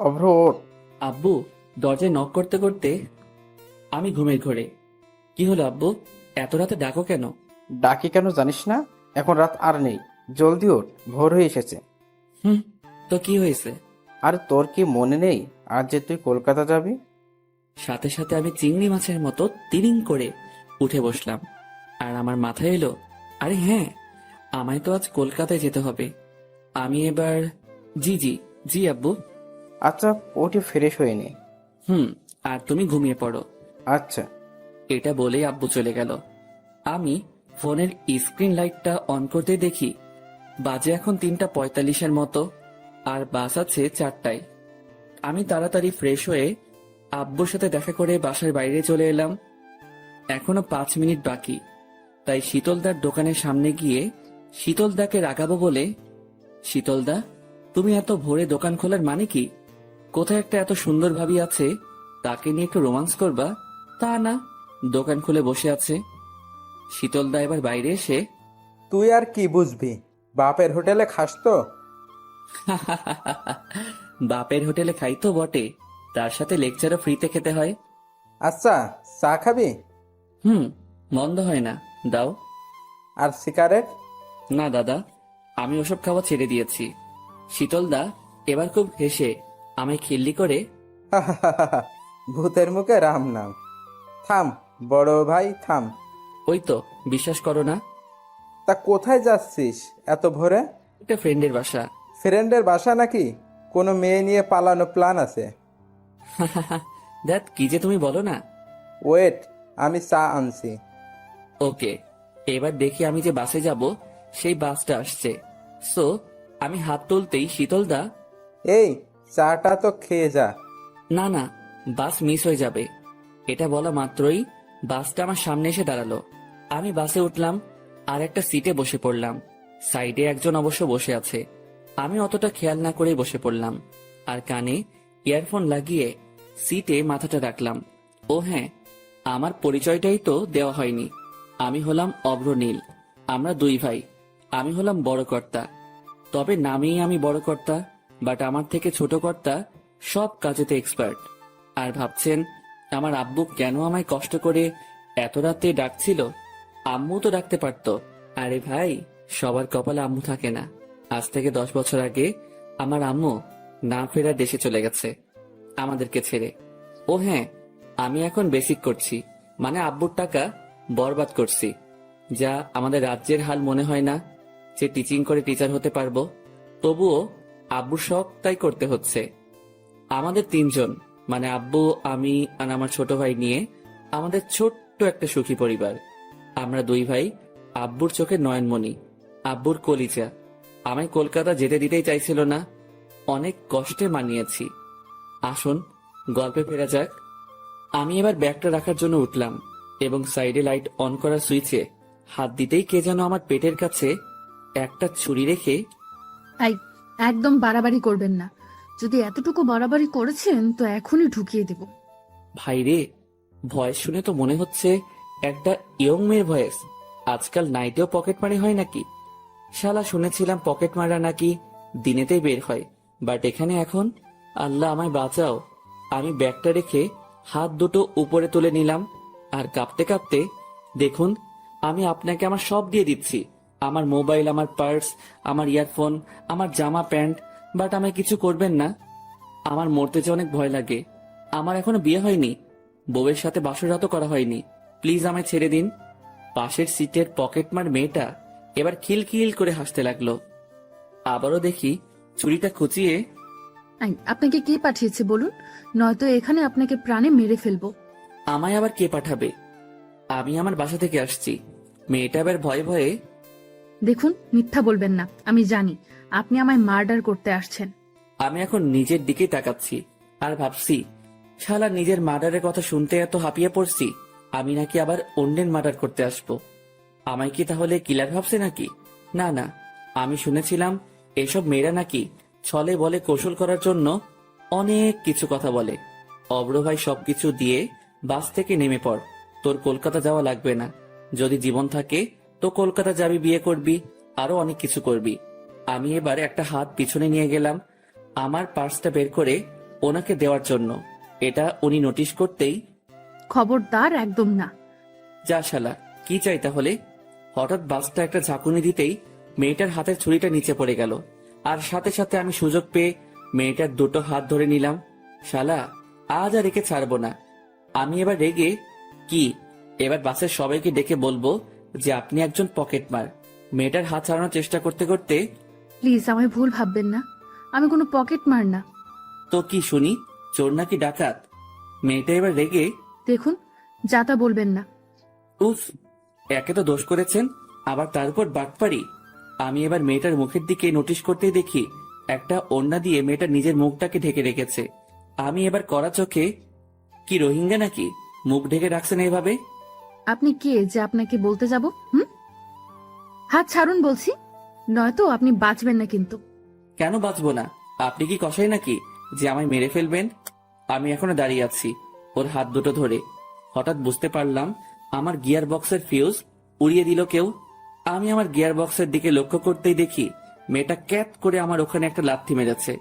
অভ্র ওঠ। আব্বু দরজায় নক করতে করতে আমি ঘুমের ঘোরে। কি হলো আব্বু, এত রাতে ডাকো কেন? ডাকি কেন জানিস না? এখন রাত আর নেই, জলদি ওঠ, ভোর হয়ে এসেছে। হুম, তো কি হয়েছে? আর তোর কি মনে নেই আজ যে তুই কলকাতা যাবি? সাথে সাথে আমি চিংড়ি মাছের মতো তিরিং করে উঠে বসলাম। আর আমার মাথায় এলো, আরে হ্যাঁ, আমায় তো আজ কলকাতায় যেতে হবে। আমি এবার জি জি জি আব্বু। আচ্ছা, ওঠে ফ্রেশ হয়ে নে। হুম, আর তুমি ঘুমিয়ে পড়ো। আচ্ছা। এটা বলেই আব্বু চলে গেল। আমি ফোনের স্ক্রিন লাইটটা অন করতে দেখি বাজে এখন 3:45 মতো, আর বাস আছে 4টায়। আমি তাড়াতাড়ি ফ্রেশ হয়ে আব্বুর সাথে দেখা করে বাসার বাইরে চলে এলাম। এখনো 5 মিনিট বাকি, তাই শীতলদার দোকানের সামনে গিয়ে শীতলদাকে রাগাবো বলে, শীতলদা, তুমি এত ভোরে দোকান খোলার মানে কি? কোথায় একটা এত সুন্দর ভাবি আছে, তাকে নিয়ে একটু রোমান্স করবা, তা না, দোকান খুলে বসে আছে। শীতলদা এবার বাইরে এসে তুই আর কি বুঝবি, বাপের হোটেলে খাস তো। বাপের হোটেলে খাই তো বটে, তার সাথে লেকচারও ফ্রিতে খেতে হয়। আচ্ছা, চা খাবি? হুম, মন্দ হয় না, দাও। আর সিগারেট? না দাদা, আমি ওসব খাওয়া ছেড়ে দিয়েছি। শীতলদা এবার খুব হেসে আমায় খিল্লি করে, ভূতের মুখে রাম নাম। থাম বড় ভাই, থাম। ওই তো, বিশ্বাস করো না, তা কোথায় যাচ্ছিস এত ভোরে? একটা ফ্রেন্ডের বাসা। ফ্রেন্ডের বাসা নাকি? কোনো মেয়ে নিয়ে পালানো প্ল্যান আছে? দেখ কি যে তুমি বলো না। ওয়েট, আমি চা আনছি। ওকে, এবার দেখি আমি যে বাসে যাব সেই বাসটা আসছে। সো আমি হাত তুলতেই শীতলদা, এই, চাটা তো খেয়ে যা। না না, বাস মিস হয়ে যাবে। এটা বলা মাত্রই বাসটা আমার সামনে এসে দাঁড়ালো। আমি বাসে উঠলাম আর একটা সিটে বসে পড়লাম। সাইডে একজন অবশ্য বসে আছে। আমি অতটা খেয়াল না করে বসে পড়লাম আর কানে ইয়ারফোন লাগিয়ে সিটে মাথাটা রাখলাম। ও হ্যাঁ, আমার পরিচয়টাই তো দেওয়া হয়নি। আমি হলাম অভ্র নীল। আমরা দুই ভাই। আমি হলাম বড় কর্তা, তবে নামেই আমি বড় কর্তা, বাট আমার থেকে ছোট কর্তা সব কাজেতে এক্সপার্ট। আর ভাবছেন আমার আব্বু কেন আমায় কষ্ট করে এত রাতে ডাকছিল? আম্মু তো ডাকতে পারতো। আরে ভাই, সবার কপালে আম্মু থাকে না। আজ থেকে 10 বছর আগে আমার আম্মু না ফেরার দেশে চলে গেছে আমাদেরকে ছেড়ে। ও হ্যাঁ, আমি এখন বেসিক করছি, মানে আব্বুর টাকা বরবাদ করছি। যা আমাদের রাজ্যের হাল মনে হয় না যে টিচিং করে টিচার হতে পারবো। তবুও আব্বুর শখ তাই করতে হচ্ছে। আমাদের তিনজন, মানে আব্বু, আমি আর আমার ছোট ভাই নিয়ে আমাদের ছোট্ট একটা সুখী পরিবার। আমরা দুই ভাই আব্বুর চোখে নয়নমণি, আব্বুর কলিজা। আমায় কলকাতা যেতে দিতেই চাইছিল না, অনেক কষ্টে মানিয়েছি। আসুন গল্পে ফেরা যাক। আমি এবার ব্যাগটা রাখার জন্য উঠলাম এবং সাইডে লাইট অন করার সুইচে হাত দিতেই কে যেন আমার পেটের কাছে একটা ছুরি রেখে, এই, একদম বাড়াবাড়ি করবেন না। যদি এতটুকু বাড়াবাড়ি করেছেন তো এখনই ঢুকিয়ে দেব। ভাই রে, ভয়েস শুনে তো মনে হচ্ছে একটা ইয়ং মেয়ের ভয়েস। আজকাল নাইটেও পকেট মারি হয় নাকি? শালা শুনেছিলাম পকেট মারা নাকি দিনেতেই বের হয়, বাট এখানে এখন, আল্লাহ আমায় বাঁচাও। আমি ব্যাগটা রেখে হাত দুটো উপরে তুলে নিলাম আর কাঁপতে কাঁপতে, দেখুন, আমি আপনাকে আমার সব দিয়ে দিচ্ছি, আমার মোবাইল, আমার পার্স, আমার ইয়ারফোন, আমার জামা প্যান্ট, বাট আমায় কিছু করবেন না। আমার মরতে যে অনেক ভয় লাগে। আমার এখনো বিয়ে হয়নি, বউয়ের সাথে বাসরাতও করা হয়নি, প্লিজ আমায় ছেড়ে দিন। পাশের সিটের পকেটমার মেয়েটা এবার খিলখিল করে হাসতে লাগলো। আবারও দেখি ছুরিটা খুঁচিয়ে, এই, আপনাকে কে পাঠিয়েছে বলুন, নয়তো এখানে আপনাকে প্রাণে মেরে ফেলবো। আমায় আবার কে পাঠাবে? আমি আমার বাসা থেকে আসছি। মেয়েটা এবার ভয়ে ভয়ে, দেখুন, মিথ্যা বলবেন না, আমি জানি আপনি আমায় মার্ডার করতে আসছেন। আমি এখন নিজের দিকেই তাকাচ্ছি আর ভাবছি, শালা নিজের মার্ডারের কথা শুনতে এত হাঁপিয়ে পড়ছি, আমি নাকি আবার অন্যের মার্ডার করতে আসবো। আমায় কি তাহলে কিলার ভাবছে নাকি? না না, আমি শুনেছিলাম এসব মেয়েরা নাকি ছলে বলে কৌশল করার জন্য অনেক কিছু কথা বলে। অব্র ভাই সবকিছু দিয়ে বাস থেকে নেমে পড়, তোর কলকাতা যাওয়া লাগবে না। যদি জীবন থাকে তো কলকাতা যাবি, বিয়ে করবি, আরো অনেক কিছু করবি। আমি এবার একটা হাত পিছনে নিয়ে গেলাম আমার পার্সটা বের করে ওনাকে দেওয়ার জন্য। এটা উনি নোটিশ করতেই, খবরদার, একদম না। যা শালা, কি চাই তাহলে? হঠাৎ বাসটা একটা ঝাঁকুনি দিতেই মেয়েটার হাতের ছুরিটা নিচে পড়ে গেল, আর সাথে সাথে আমি সুযোগ পেয়ে মেয়েটার দুটো হাত ধরে নিলাম। শালা, আজ আর একে ছাড়বো না। আমি এবার রেগে, কি এবার বাসের সবাইকে ডেকে বলবো যে আপনি একজন পকেটমার? মেয়েটার হাত ছাড়ানোর চেষ্টা করতে করতে, প্লিজ আমায় ভুল ভাববেন না, আমি কোনো পকেট মার না। তো কি শুনি, চোর নাকি ডাকাত? মেয়েটা এবার রেগে, দেখুন, যা তা বলবেন না। উফ, একে তো দোষ করেছেন, আবার তার উপর বাটপারি। আমি এবার মেয়েটার মুখের দিকে নোটিশ করতেই দেখি একটা ওড়না দিয়ে মেয়েটা নিজের মুখটাকে ঢেকে রেখেছে। আমি এবার কড়া চোখে, কি রোহিঙ্গা নাকি মুখ ঢেকে রাখছেন এইভাবে? আপনি কে যে আপনাকে বলতে যাব? হাত ছাড়ুন বলছি, নয়তো আপনি বাঁচবেন না কিন্তু। কেন বাঁচবো না? আপনি কি কসাই নাকি যে আমায় মেরে ফেলবেন? আমি এখনো দাঁড়িয়ে আছি ওর হাত দুটো ধরে। হঠাৎ বুঝতে পারলাম আমার গিয়ার বক্সের ফিউজ উড়িয়ে দিল কেউ। আমি আমার গিয়ার বক্সের দিকে লক্ষ্য করতেই দেখি মেয়েটা ক্যাপ করে আমার ওখানে একটা লাথি মেরেছে।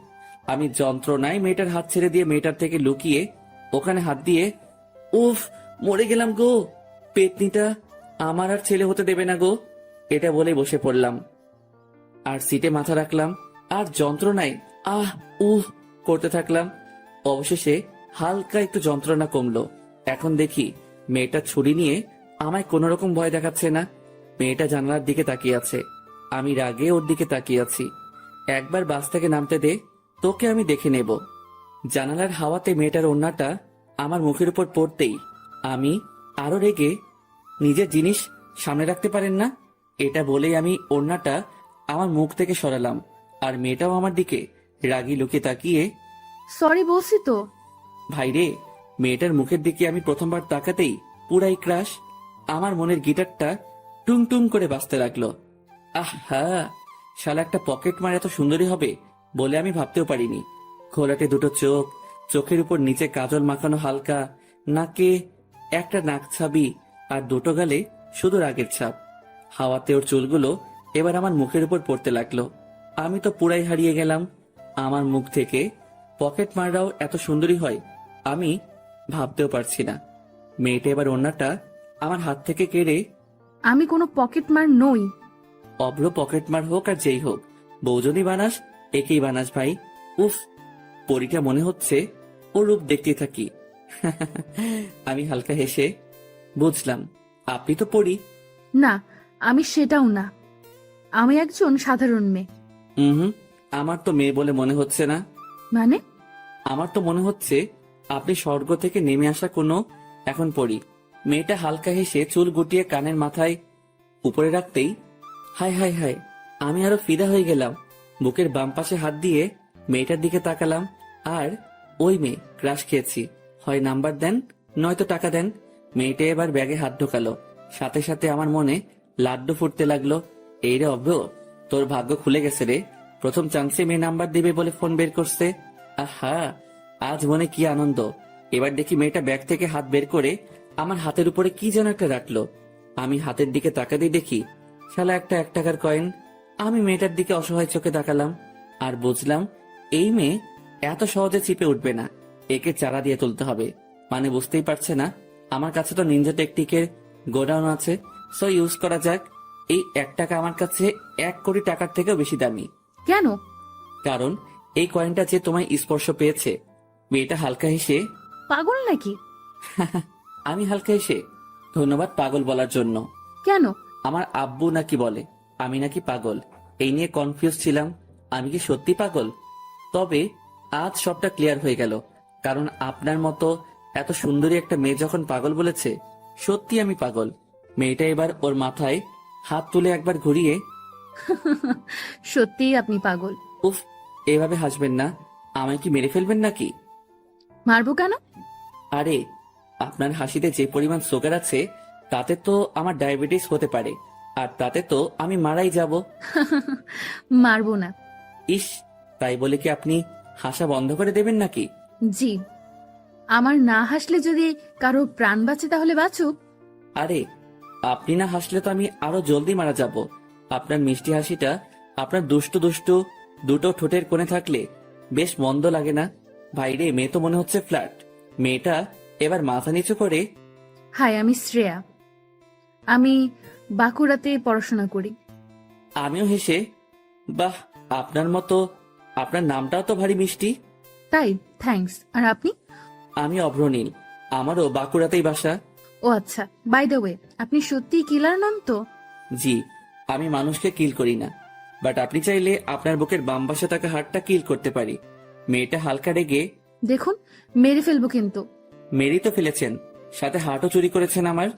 আমি যন্ত্রণায় মেয়েটার হাত ছেড়ে দিয়ে মেয়েটার থেকে লুকিয়ে ওখানে হাত দিয়ে, উফ, মরে গেলাম গো, পেতনিটা আমার আর ছেলে হতে দেবে না গো, এটা বলে বসে পড়লাম আর সিটে মাথা রাখলাম আর যন্ত্রণায় আহ উহ করতে থাকলাম। অবশেষে হালকা একটু যন্ত্রণা কমলো। এখন দেখি মেয়েটা ছুরি নিয়ে আমায় কোনো রকম ভয় দেখাচ্ছে না। মেয়েটা জানালার দিকে তাকিয়ে আছে, আমি রাগে ওর দিকে তাকিয়ে আছি। একবার বাস থেকে নামতে দে, তোকে আমি দেখে নেব। জানালার হাওয়াতে মেয়েটার ওড়নাটা আমার মুখের উপর পড়তেই আমি আরো রেগে, নিজের জিনিস সামনে রাখতে পারেন না, এটা বলেই আমি ওড়নাটা আমার মুখ থেকে সরালাম। আর মেয়েটাও আমার দিকে রাগি লুকে তাকিয়ে, সরি বলছি তো। ভাইরে, মেয়েটার মুখের দিকে আমি প্রথমবার তাকাতেই পুরাই ক্রাশ। আমার মনের গিটারটা টুং টুং করে বাজতে লাগলো। আহা, শালা একটা পকেট মার এত সুন্দরী হবে বলে আমি ভাবতেও পারিনি। ঘোলাটে দুটো চোখ, চোখের উপর নিচে কাজল মাখানো হালকা, নাকে একটা নাক ছাবি, আর দুটো গালে শুধু রাগের ছাপ। হাওয়াতে ওর চুলগুলো এবার আমার মুখের উপর পড়তে লাগলো। আমি তো পুরাই হারিয়ে গেলাম। আমার মুখ থেকে পকেট মাররাও এত সুন্দরী হয় আমি ভাবতেও পারছি না। মেয়েটা এবার ওড়নাটা আমার হাত থেকে কেড়ে, আমি কোনো পকেট মার নই। অভ্র পকেট মার হোক আর যেই হোক, বউ যদি বানাস একেই বানাস ভাই। উফ, পরীটা মনে হচ্ছে, ও রূপ দেখতেই থাকি। আমি হালকা হেসে, বুঝলাম আপনি তো পড়ি। না, আমি সেটাও না, আমি একজন সাধারণ মেয়ে। হুম, আমার তো মেয়ে বলে মনে হচ্ছে না। মানে? আমার তো মনে হচ্ছে আপনি স্বর্গ থেকে নেমে আসা কোনো এখন পড়ি। মেয়েটা হালকা হেসে চুল গুটিয়ে কানের মাথায় উপরে রাখতেই, হায় হায় হায়, আমি আরো ফিদা হয়ে গেলাম। বুকের বাম পাশে হাত দিয়ে মেয়েটার দিকে তাকালাম, আর ওই মেয়ে, ক্রাশ খেয়েছি, হয় নাম্বার দেন নয়তো টাকা দেন। মেয়েটা এবার ব্যাগে হাত ঢোকালো, সাথে সাথে আমার মনে লাড্ডু ফুটতে লাগলো। এই রে অভ্র, তোর ভাগ্য খুলে গেছে রে, প্রথম চান্সে মেয়ে নাম্বার দিবে বলে ফোন বের করছে। আহা, আজ মনে কি আনন্দ। এবার দেখি মেয়েটা ব্যাগ থেকে হাত বের করে আমার হাতের উপরে কি যেন একটা রাখলো। আমি হাতের দিকে তাকাতেই দেখি শালা একটা 1 টাকার কয়েন। আমি মেয়েটার দিকে অসহায় চোখে তাকালাম আর বুঝলাম এই মেয়ে এত সহজে চিপে উঠবে না, একে চারা দিয়ে তুলতে হবে। মানে বুঝতেই পারছে না আমার কাছে তো নিনজা টেকটিকের গোডাউন আছে, সো ইউজ করা যাক। এই 1 টাকা আমার কাছে 1 কোটি টাকার থেকেও বেশি দামি। কেন? কারণ এই কয়েনটা যে তোমায় স্পর্শ পেয়েছে। মেয়েটা হালকা হেসে, পাগল নাকি? আমি হালকা হেসে, ধন্যবাদ পাগল বলার জন্য। কেন? আমার আব্বু নাকি বলে আমি নাকি পাগল, এই নিয়ে কনফিউজ ছিলাম। আমি কি সত্যি পাগল? তবে আজ সবটা ক্লিয়ার হয়ে গেল, কারণ আপনার মতো এত সুন্দরী একটা মেয়ে যখন পাগল বলেছে, সত্যি আমি পাগল। মেয়েটা এবার ওর মাথায় হাত তুলে একবার ঘুরিয়ে, সত্যিই আপনি পাগল। উফ, এভাবে হাসবেন না, আমায় কি মেরে ফেলবেন নাকি? মারবো কেন? আরে, আপনার হাসিতে যে পরিমাণ সুগার আছে তাতে তো আমার ডায়াবেটিস হতে পারে, আর তাতে তো আমি মারাই যাব। মারবো না। ইস, তাই বলে কি আপনি হাসা বন্ধ করে দেবেন নাকি? জি, আমার না হাসলে যদি কারো প্রাণ বাঁচে তাহলে বাঁচুক। আরে, আপনি না হাসলে তো আমি আরো জলদি মারা যাব। আপনার মিষ্টি হাসিটা আপনার দুষ্টু দুষ্টু দুটো ঠোঁটের কোণে থাকলে বেশ মন্দ লাগে না। ভাইরে, মেয়ে তো মনে হচ্ছে ফ্ল্যাট। মেয়েটা এবার মাথা নিচু করে, হাই, আমি শ্রেয়া। আমি বাঁকুড়াতে পড়াশোনা করি। আমিও হেসে, বাহ, আপনার মতো। আপনার নামটাও তো ভারী মিষ্টি। তাই? থ্যাঙ্কস। আর আপনি? আমি অভ্রনীল, আমারও বাঁকুড়াতেই বাসা। ও আচ্ছা, বাই দ্য ওয়ে, আপনি সত্যিই কিলার নন তো? জি, আমি মানুষকে কিল করি না, বাট আপনি চাইলে আপনার বুকের বাম পাশে থাকা হাড়টা কিল করতে পারি। মেয়েটা হালকা রেগে, দেখুন, মেরে ফেলবো কিন্তু। মেরেই তো ফেলেছেন, সাথে হার্টও চুরি করেছেন আমার।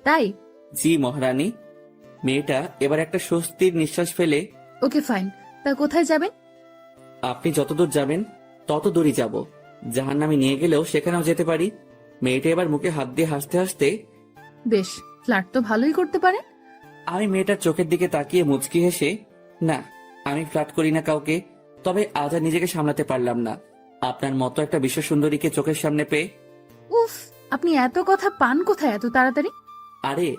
তাই? জি মহারানী। মেয়েটা এবার একটা স্বস্তির নিঃশ্বাস ফেলে, ওকে ফাইন। তা কোথায় যাবেন? আপনি যতদূর যাবেন তত দূরই যাব। জাহান্নামে নিয়ে গেলেও সেখানেও যেতে পারি। মেয়েটা এবার মুখে হাত দিয়ে হাসতে হাসতে, বেশ, ফ্ল্যাট তো ভালোই করতে পারেন। আমি মেয়েটার চোখের দিকে তাকিয়ে মুচকি হেসে, না, আমি ফ্লার্ট করি না কাউকে। তবে আজ আর নিজেকে সামলাতে পারলাম না আপনার মতো একটা বিশ্ব সুন্দরীকে চোখের সামনে পেয়ে। উফ, আপনি এত কথা পান কোথায় এত তাড়াতাড়ি? আরে,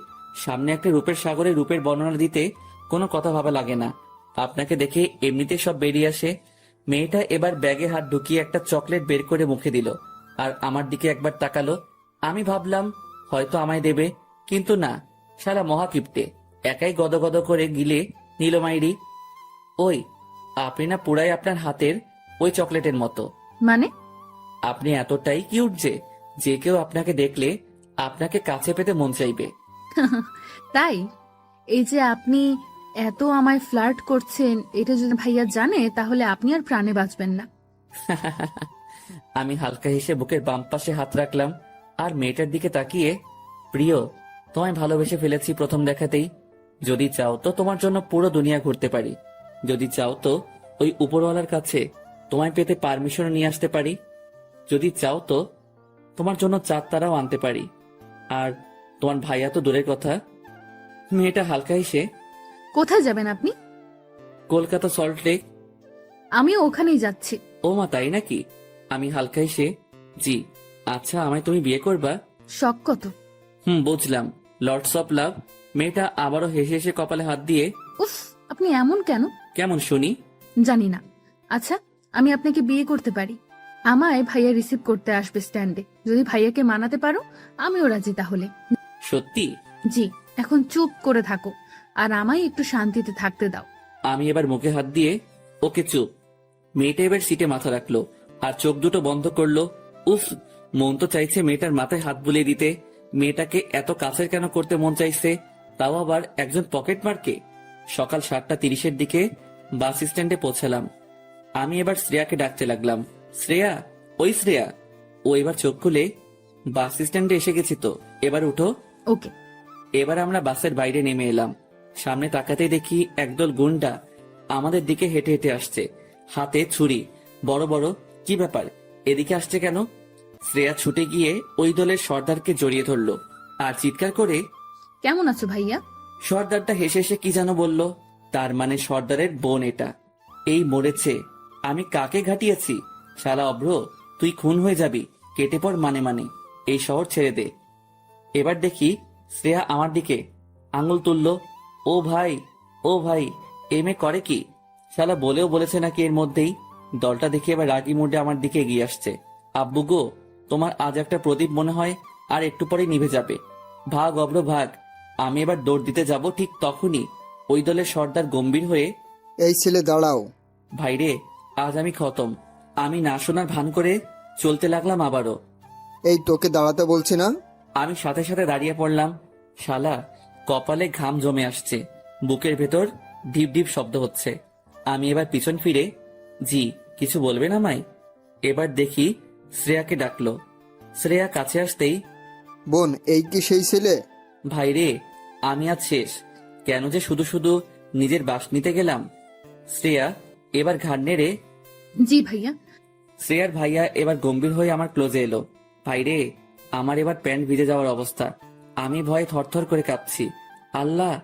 সামনে একটা রূপের সাগরে রূপের বর্ণনা দিতে কোনো কথা ভাবা লাগে না। আপনাকে দেখে এমনিতে সব বেরিয়ে আসে। মেয়েটা এবার ব্যাগে হাত ঢুকিয়ে একটা চকলেট বের করে মুখে দিল, আর আমার দিকে একবার তাকালো। আমি ভাবলাম হয়তো আমায় দেবে, কিন্তু না, সারা মহাকিপ্টে একাই গদগদ করে গিলে নীলমাইরি। ওই, আপনি না পুরাই আপনার হাতের ওই চকলেটের মতো। মানে? আপনি এতটাই কিউট যে কেউ আপনাকে দেখলে আপনাকে কাছে পেতে মন চাইবে। তাই? এই যে আপনি এত আমায় ফ্লার্ট করছেন, এটা যদি ভাইয়া জানে তাহলে আপনি আর প্রাণে বাঁচবেন না। আমি হালকা হেসে বুকের বাম পাশে হাত রাখলাম আর মেয়েটার দিকে তাকিয়ে, প্রিয়, তোমায় ভালোবেসে ফেলেছি প্রথম দেখাতেই। যদি চাও তো তোমার জন্য পুরো দুনিয়া ঘুরতে পারি। যদি চাও তো ওই উপরওয়ালার কাছে তোমায় পেতে পারমিশন নিয়ে আসতে পারি। যদি চাও তো তোমার জন্য চাঁদ তারাও আনতে পারি। আর তোমার ভাইয়া তো দূরের কথা। মেয়েটা হালকা হেসে, কোথায় যাবেন আপনি? Kolkata salt lake. আমিও ওখানেই যাচ্ছি। ও মা, তাই নাকি? আমি হালকা হেসে, জি। আচ্ছা, আমায় তুমি বিয়ে করবা? শখ কত? বুঝলাম, লর্ডস অফ লাভ। মেয়েটা আবারও হেসে হেসে কপালে হাত দিয়ে, উফ, আপনি এমন কেন? কেমন শুনি? জানি না। আচ্ছা, আমি আপনাকে বিয়ে করতে পারি। আমায় ভাইয়া রিসিভ করতে আসবে স্ট্যান্ডে। যদি ভাইয়াকে মানাতে পারো আমিও রাজি তাহলে। সত্যি? জি, এখন চুপ করে থাকো আর আমায় একটু শান্তিতে থাকতে দাও। আমি এবার মুখে হাত দিয়ে, ওকে চুপ। মেয়েটা এবার সিটে মাথা রাখলো আর চোখ দুটো বন্ধ করলো। উফ, মন তো চাইছে মেয়েটার মাথায় হাত বুলিয়ে দিতে। মেয়েটাকে এত কাছের কেন করতে মন চাইছে, তাও আবার একজন পকেট মারকে। সকাল 7:30-এর দিকে বাস স্ট্যান্ডে পৌঁছালাম। আমি এবার শ্রেয়াকে ডাকতে লাগলাম, শ্রেয়া, ওই শ্রেয়া। ও এবার চোখ খুলে, বাস স্ট্যান্ডে এসে গেছি তো, এবার উঠো। ওকে। এবার আমরা বাসের বাইরে নেমে এলাম। সামনে তাকাতেই দেখি একদল গুন্ডা আমাদের দিকে হেঁটে হেঁটে আসছে, হাতে ছুরি, বড় বড়। কি ব্যাপার, এদিকে আসছে কেন? শ্রেয়া ছুটে গিয়ে ওই দলের সর্দারকে জড়িয়ে ধরলো আর চিৎকার করে, কেমন আছো ভাইয়া? সর্দারটা হেসে হেসে কি যেন বলল। তার মানে সর্দারের বোন এটা। এই মরেছে। আমি কাকে ঘাটিয়েছি? শালা অভ্র, তুই খুন হয়ে যাবি। কেটে পড় মানে মানে, এই শহর ছেড়ে দে। এবার দেখি শ্রেয়া আমার দিকে আঙুল তুললো। ও ভাই, ও ভাই, এই মেয়ে করে কি? শালা বলেও বলেছে নাকি এর মধ্যেই। দলটা দেখে এবার রাগি মুডে আমার দিকে এগিয়ে আসছে। আব্বু গো, তোমার আজ একটা প্রদীপ মনে হয় আর একটু পরে নিভে যাবে। ভাগ অব্র ভাগ। আমি এবার দৌড় দিতে যাব, ঠিক তখনই ওই দলের সর্দার গম্ভীর হয়ে, এই ছেলে দাঁড়াও। ভাইরে, আজ আমি খতম। আমি না শোনার ভান করে চলতে লাগলাম আবারও। এই তোকে দাঁড়াতে বলছি না? আমি সাথে সাথে দাঁড়িয়ে পড়লাম। শালা, কপালে ঘাম জমে আসছে, বুকের ভেতর ঢিপ ঢিপ শব্দ হচ্ছে। আমি এবার পিছন ফিরে, জি, কিছু বলবেন আমায়? এবার দেখি শ্রেয়াকে ডাকলো। শ্রেয়া কাছে আসতেই, বোন, এই কি সেই ছেলে? ভাইরে, আমি আজ শেষ। কেন যে শুধু শুধু নিজের বাস নিতে গেলাম। শ্রেয়া এবার ঘাড় নেড়ে, জি ভাইয়া। শ্রেয়ার ভাইয়া এবার গম্ভীর হয়ে আমার ক্লোজে এলো। ভাইরে, আমার এবার প্যান্ট ভিজে যাওয়ার অবস্থা। আমি ভয়ে থরথর করে কাঁপছি। আল্লাহ,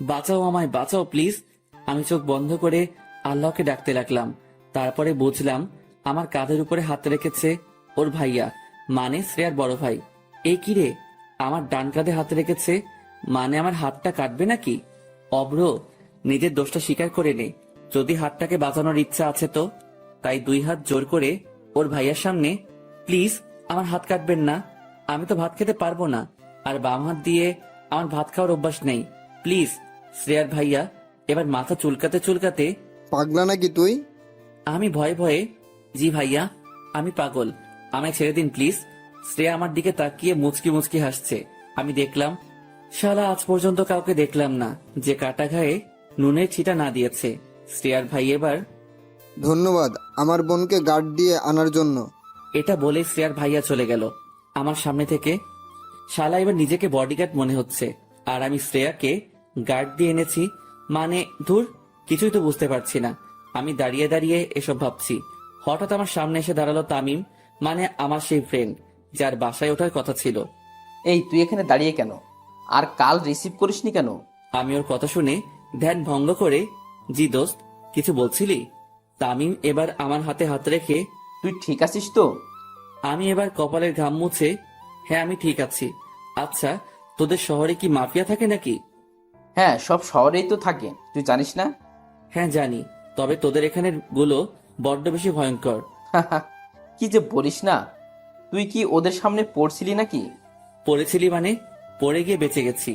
বাঁচাও আমায়, বাঁচাও প্লিজ। আমি চোখ বন্ধ করে আল্লাহকে ডাকতে লাগলাম। তারপরে বুঝলাম আমার কাঁধের উপরে হাত রেখেছে ওর ভাইয়া, মানে শ্রেয়ার বড় ভাই। এই কি রে, আমার ডান কাঁধে হাত রেখেছে, মানে আমার হাতটা কাটবে নাকি? অব্র, নিজের দোষটা স্বীকার করে নে। যদি হাতটাকে বাঁচানোর ইচ্ছা আছে তো। তাই 2 হাত জোর করে ওর ভাইয়ার সামনে, প্লিজ আমার হাত কাটবেন না, আমি তো ভাত খেতে পারবো না, আর বাম হাত দিয়ে আমার ভাত খাওয়ার অভ্যাস নেই, প্লিজ শ্রেয়ার ভাইয়া। এবার মাথা চুলকাতে চুলকাতে পাগলা নাকি তুই? আমি ভয়ে ভয়ে, জি ভাইয়া আমি পাগল, আমায় ছেড়ে দিন প্লিজ। শ্রেয়া আমার দিকে তাকিয়ে মুচকি মুচকি হাসছে। আমি দেখলাম, শালা আজ পর্যন্ত কাউকে দেখলাম না যে কাটা ঘায়ে নুনের ছিটা না দিয়েছে। শ্রেয়ার ভাই এবার ধন্যবাদ আমার বোনকে গার্ড দিয়ে আনার জন্য। এটা বলে শ্রেয়ার ভাইয়া চলে গেল আমার সামনে থেকে। শালা এবার নিজেকে বডিগার্ড মনে হচ্ছে, আর আমি শ্রেয়াকে গার্ড দিয়ে এনেছি। মানে ধুর, কিছুই তো বুঝতে পারছি না। আমি দাঁড়িয়ে দাঁড়িয়ে এসব ভাবছি, হঠাৎ আমার সামনে এসে দাঁড়ালো তামিম, মানে আমার সেই ফ্রেন্ড যার বাসায় ওঠার কথা ছিল। এই তুই এখানে দাঁড়িয়ে কেন? আর কাল রিসিভ করিসনি কেন? আমি ওর কথা শুনে ধ্যান ভঙ্গ করে, জি দোস্ত কিছু বলছিলি? তামিম এবার আমার হাতে হাত রেখে, তুই ঠিক আছিস তো? আমি এবার কপালের ঘাম মুছে, হ্যাঁ আমি ঠিক আছি। আচ্ছা, তোদের শহরে কি মাফিয়া থাকে নাকি? হ্যাঁ, সব শহরেই তো থাকে, তুই জানিস না? হ্যাঁ জানি, তবে তোদের এখানের গুলো বড্ড বেশি ভয়ঙ্কর। কি যে বলিস না, তুই কি ওদের সামনে পড়ছিলি নাকি? পড়েছিলি মানে? পড়ে গিয়ে বেঁচে গেছি।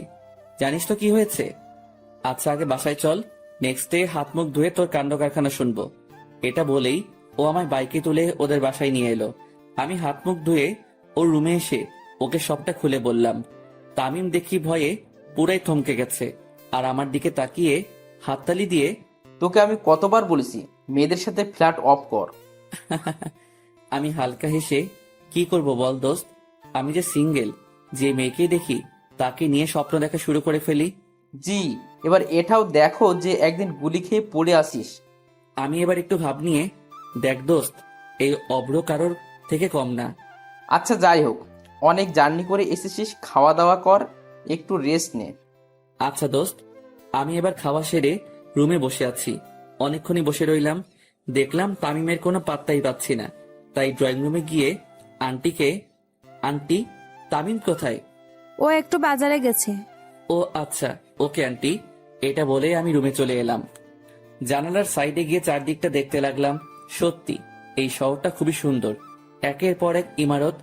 জানিস তো কি হয়েছে? আচ্ছা আগে বাসায় চল, নেক্সট ডে হাত মুখ ধুয়ে তোর কাণ্ড কারখানা শুনবো। এটা বলেই ও আমায় বাইকে তুলে ওদের বাসায় নিয়ে এলো। আমি হাত মুখ ধুয়ে ওর রুমে এসে ওকে সবটা খুলে বললাম। তামিম দেখি ভয়ে পুরাই থমকে গেছে, আর আমার দিকে তাকিয়ে হাততালি দিয়ে, তোকে আমি কতবার বলেছি মেয়েদের সাথে ফ্ল্যাট অফ কর। আমি হালকা হেসে, কি করব বল দোস্ত, আমি যে সিঙ্গেল, যে মেয়েকে দেখি তাকে নিয়ে স্বপ্ন দেখা শুরু করে ফেলি। জি, এবার এটাও দেখো যে একদিন গুলি খেয়ে পড়ে আসিস। আমি এবার একটু ভাব নিয়ে, দেখ দোস্ত, এই অভ্র কারোর থেকে কম না। আচ্ছা যাই হোক, অনেক জার্নি করে এসেছিস, খাওয়া দাওয়া কর, একটু রেস্ট নে। আচ্ছা দোস্ত। আমি এবার খাওয়া সেরে রুমে বসে আছি। অনেকক্ষণই বসে রইলাম, দেখলাম তামিমের কোনো পাত্তাই পাচ্ছি না। তাই ড্রয়িং রুমে গিয়ে আন্টিকে, আন্টি তামিম কোথায়? ও একটু বাজারে গেছে। ও আচ্ছা, ওকে আন্টি, এটা বলে আমি রুমে চলে এলাম। জানালার সাইডে গিয়ে চারদিকটা দেখতে লাগলাম। সত্যি এই শহরটা খুবই সুন্দর, একের পর এক ইমারত,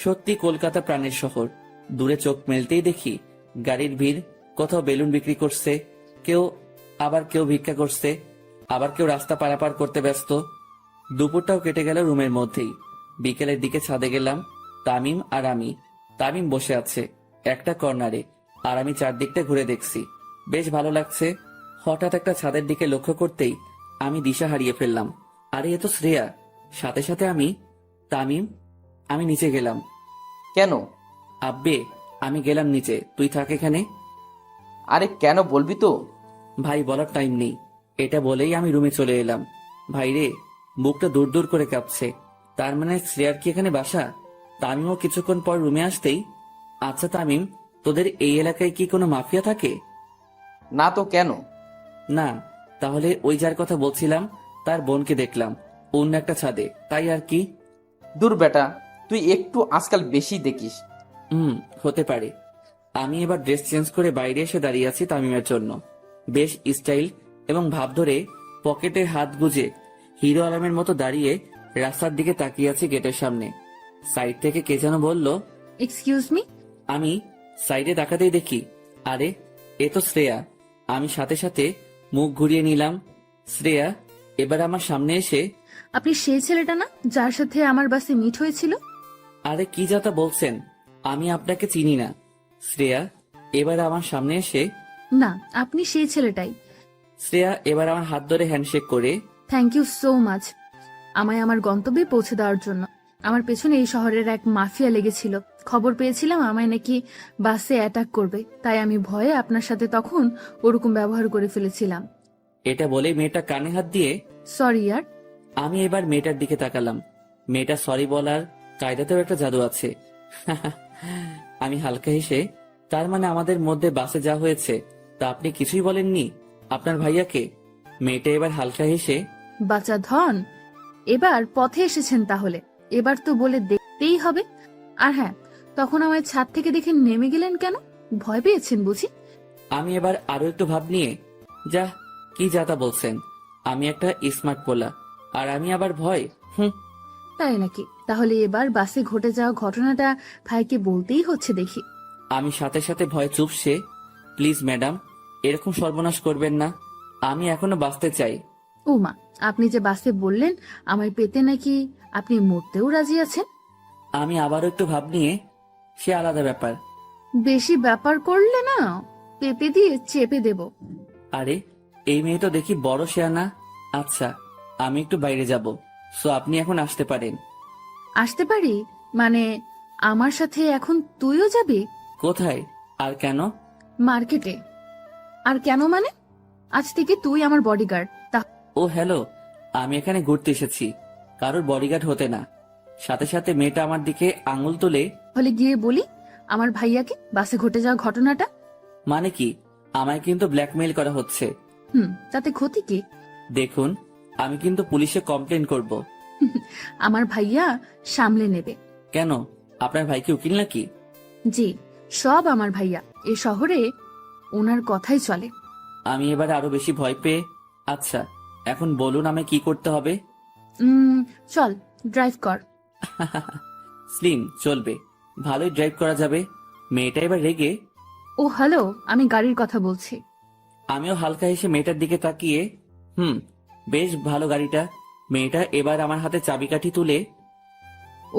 সত্যি কলকাতা প্রাণের শহর। দূরে চোখ মেলতেই দেখি গাড়ির ভিড়, কোথাও বেলুন বিক্রি করছে কেউ, আবার কেউ ভিক্ষা করছে, আবার কেউ রাস্তা পারাপার করতে ব্যস্ত। দুপুরটাও কেটে গেল রুমের মধ্যেই। বিকেলের দিকে ছাদে গেলাম, তামিম আর আমি। তামিম বসে আছে একটা কর্নারে, আর আমি চারদিকটা ঘুরে দেখছি, বেশ ভালো লাগছে। হঠাৎ একটা ছাদের দিকে লক্ষ্য করতেই আমি দিশা হারিয়ে ফেললাম। আরে এ তো শ্রেয়া। সাথে সাথে আমি, তামিম, আমি নিচে গেলাম। কেন? আব্বে, আমি গেলাম নিচে, তুই থাক এখানে। আরে কেন বলবি তো? ভাই বলার টাইম নেই, এটা বলেই আমি রুমে চলে এলাম। ভাই রে, বুকটা দূর দূর করে কাঁপছে। তার মানে শ্রেয়ার কি এখানে বাসা? তামিমও কিছুক্ষণ পর রুমে আসতেই, আচ্ছা তামিম, তোদের এই এলাকায় কি কোনো মাফিয়া থাকে? না তো, কেন? না, তাহলে ওই যার কথা বলছিলাম তার বোনকে দেখলাম অন্য একটা ছাদে, তাই আর কি। দূর বেটা, তুই একটু আজকাল বেশি দেখিস। হতে পারে। আমি এবার ড্রেস চেঞ্জ করে বাইরে এসে দাঁড়িয়ে আছি তামিমের জন্য। বেশ স্টাইল এবং ভাব ধরে পকেটে হাত গুজে হিরো আলমের মতো দাঁড়িয়ে রাস্তার দিকে তাকিয়ে আছি গেটের সামনে। সাইড থেকে কে যেন বলল, এক্সকিউজ মি। আমি সাইডে তাকাতেই দেখি, আরে এ তো শ্রেয়া। আমি সাথে সাথে মুখ ঘুরিয়ে নিলাম। শ্রেয়া এবার আমার সামনে এসে, আপনি সেই ছেলেটা না যার সাথে আমার বাসে মিট হয়েছিল? আরে কি যাতা বলছেন, আমি আপনাকে চিনি না। শ্রেয়া এবার আমার সামনে এসে, না, আপনি সেই ছেলেটাই। শ্রেয়া এবার আমার হাত ধরে হ্যান্ডশেক করে, থ্যাংক ইউ সো মাচ আমায় আমার গন্তব্যে পৌঁছে দেওয়ার জন্য। আমার পেছনে এই শহরের এক মাফিয়া লেগেছিল। খবর পেয়েছিলাম আমায় নাকি বাসে অ্যাটাক করবে, তাই আমি ভয়ে আপনার সাথে তখন ওরকম ব্যবহার করে ফেলেছিলাম। এটা বলে মেয়েটা কানে হাত দিয়ে, সরি ইয়ার। আমি এবার মেয়েটার দিকে তাকালাম। মেয়েটা সরি বলার কায়দাতেও একটা জাদু আছে। আমি হালকা হেসে, তার মানে আমাদের মধ্যে বাসে যা হয়েছে তা আপনি কিছুই বলেননি আপনার ভাইয়াকে? মেয়েটা এবার হালকা হেসে, বাচ্চা ধন, এবার পথে এসেছেন তাহলে, এবার তো বলে দেখতেই হবে। আর হ্যাঁ, তখন আমায় ছাদ থেকে দেখে নেমে গেলেন কেন? ভয় পেয়েছেন বুঝি? আমি এবার আরো একটু ভাব নিয়ে, যা কি যাতা বলছেন? আমি একটা স্মার্ট পোলা, আর আমি আবার ভয়? হুম। তাই নাকি? তাহলে এবার বাসে ঘটে যাওয়া ঘটনাটা ভাইকে বলতেই হচ্ছে দেখি। আমি সাথে সাথে ভয় চুপসে, প্লিজ ম্যাডাম, এরকম সর্বনাশ করবেন না, আমি এখনো বাঁচতে চাই। ও মা, আপনি যে বাসে বললেন আমায় পেতে নাকি আপনি মরতেও রাজি আছেন। আমি আবারও একটু ভাব নিয়ে, সে আলাদা ব্যাপার। বেশি ব্যাপার করলে না পেপে দিয়ে চেপে দেব। আরে, এই মেয়ে তো দেখি বড় শেয়ানা। আচ্ছা, আমি একটু বাইরে যাব, সো আপনি এখন আসতে পারেন। আসতে পারি মানে আমার সাথে এখন তুইও যাবি? কোথায় আর কেন? মার্কেটে। আর কেন মানে? আজ থেকে তুই আমার বডিগার্ড। ও হ্যালো, আমি এখানে ঘুরতে এসেছি, কারোর বডিগার্ড হতে না। সাথে সাথে মেয়েটা আমার দিকে আঙুল তুলে, তাহলে গিয়ে বলি আমার ভাইয়াকে বাসে ঘটে যাওয়া ঘটনাটা। মানে কি? আমায় কিন্তু ব্ল্যাকমেইল করা হচ্ছে। তাতে ক্ষতি কি? দেখুন, আমি কিন্তু পুলিশে কমপ্লেন করব। আমার ভাইয়া সামলে নেবে। কেন, আপনার ভাই কি উকিল নাকি? জি, সব আমার ভাইয়া। এ শহরে ওনার কথাই চলে। আমি এবার আরো বেশি ভয় পেয়ে, আচ্ছা এখন বলুন আমায় কি করতে হবে? চল ড্রাইভ কর। স্লিম চলবে, ভালোই ড্রাইভ করা যাবে। মেয়েটা এবার রেগে, ও হ্যালো, আমি গাড়ির কথা বলছি। আমিও হালকা হেসে মেয়েটার দিকে তাকিয়ে, বেশ ভালো গাড়িটা। মেয়েটা এবার আমার হাতে চাবিকাঠি তুলে,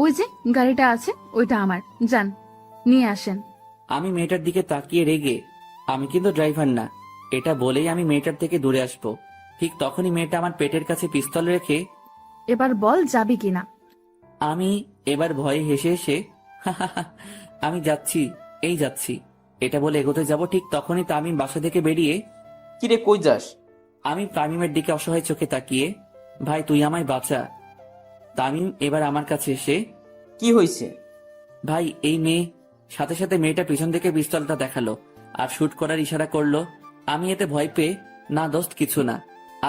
ওই যে গাড়িটা আছে ওইটা আমার, যান নিয়ে আসেন। আমি মেয়েটার দিকে তাকিয়ে রেগে, আমি কিন্তু ড্রাইভার না, এটা বলেই আমি মেয়েটার থেকে দূরে আসবো। ঠিক তখনই মেয়েটা আমার পেটের কাছে পিস্তল রেখে, এবার বল যাবি কিনা। আমি এবার ভয়ে হেসে হেসে, আমি যাচ্ছি, এই যাচ্ছি, এটা বলে এগোতে যাব। ঠিক তখনই তামিম বাসা থেকে বেরিয়ে, কিরে কই যাস? আমি তামিমের দিকে অসহায় চোখে তাকিয়ে, ভাই তুই আমায় বাঁচা। তামিম এবার আমার কাছে এসে, কি হয়েছে? ভাই এই মেয়ে। সাথে সাথে মেয়েটা পিছন থেকে পিস্তলটা দেখালো আর শুট করার ইশারা করলো। আমি এতে ভয় পেয়ে, না দোস্ত কিছু না,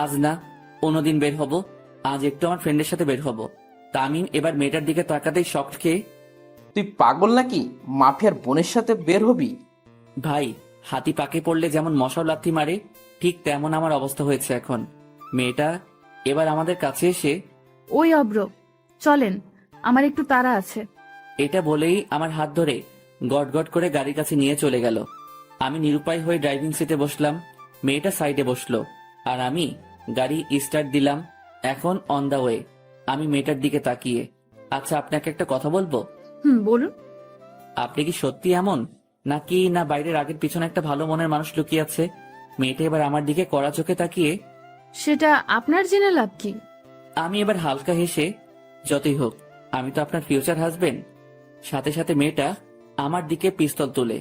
আজ না অন্যদিন বের হব, আজ একটু আমার ফ্রেন্ডের সাথে বের হব। তামিম এবার মেয়েটার দিকে তাকাতেই শক খেয়ে, তুই পাগল নাকি? মাফিয়ার বোনের সাথে বের হবি? ভাই হাতি পাকে পড়লে যেমন মশাও লাথি মারে, ঠিক তেমন আমার অবস্থা হয়েছে এখন। মেয়েটা এবার আমাদের কাছে এসে, ওই অব্র, চলেন, আমার একটু তাড়া আছে। এটা বলেই আমার হাত ধরে গট গট করে গাড়ির কাছে নিয়ে চলে গেল। আমি নিরুপায় হয়ে ড্রাইভিং সিটে বসলাম, মেয়েটা সাইডে বসলো, আর আমি গাড়ি স্টার্ট দিলাম। এখন অন দা ওয়ে। আমি মেয়েটার দিকে তাকিয়ে, আচ্ছা আপনাকে একটা কথা বলবো? বলুন। আপনি কি সত্যি এমন, নাকি না বাইরের আগের পিছনে একটা ভালো মনের মানুষ লুকিয়ে আছে? মেয়েটা এবার আমার দিকে কড়া চোখে তাকিয়ে, সেটা আপনার জেনে লাভ কি? আমি এবার হালকা হেসে, যতই হোক আমি তো আপনার ফিউচার হাজবেন্ড। সাথে সাথে মেয়েটা আমার দিকে পিস্তল তুলে,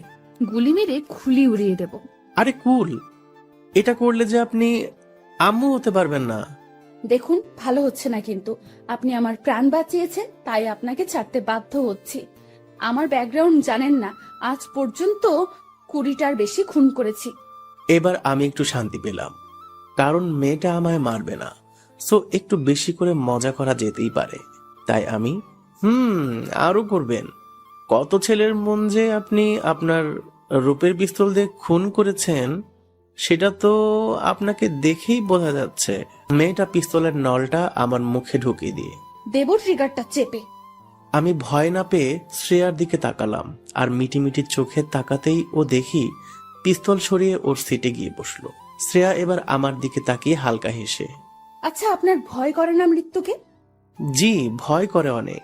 গুলি মেরে খুলি উড়িয়ে দেব। আরে কুল, এটা করলে যে আপনি আম্মু হতে পারবেন না। দেখুন, ভালো হচ্ছে না, কিন্তু আপনি আমার প্রাণ বাঁচিয়েছেন, তাই আপনাকে ছাড়তে বাধ্য হচ্ছি। আমার ব্যাকগ্রাউন্ড জানেন না, আজ পর্যন্ত 20টার বেশি খুন করেছি। এবার আমি একটু শান্তি পেলাম, কারণ মেয়েটা আমায় মারবে না, সো একটু বেশি করে মজা করা যেতেই পারে। তাই আমি আরো করবেন। কত ছেলের মন যে আপনি আপনার রূপের পিস্তল দিয়ে খুন করেছেন, সেটা তো আপনাকে দেখেই বোঝা যাচ্ছে। মেয়েটা পিস্তলের নলটা আমার মুখে ঢুকিয়ে দিয়ে, দেব ট্রিগারটা চেপে। আমি ভয় না পেয়ে শ্রেয়ার দিকে তাকালাম, আর মিটিমিটি চোখে তাকাতেই ও দেখি পিস্তল সরিয়ে ওর সিটে গিয়ে বসলো। শ্রেয়া এবার আমার দিকে তাকিয়ে হালকা হেসে, আচ্ছা, আপনার ভয় করে না মৃত্যুকে? জি ভয় করে অনেক,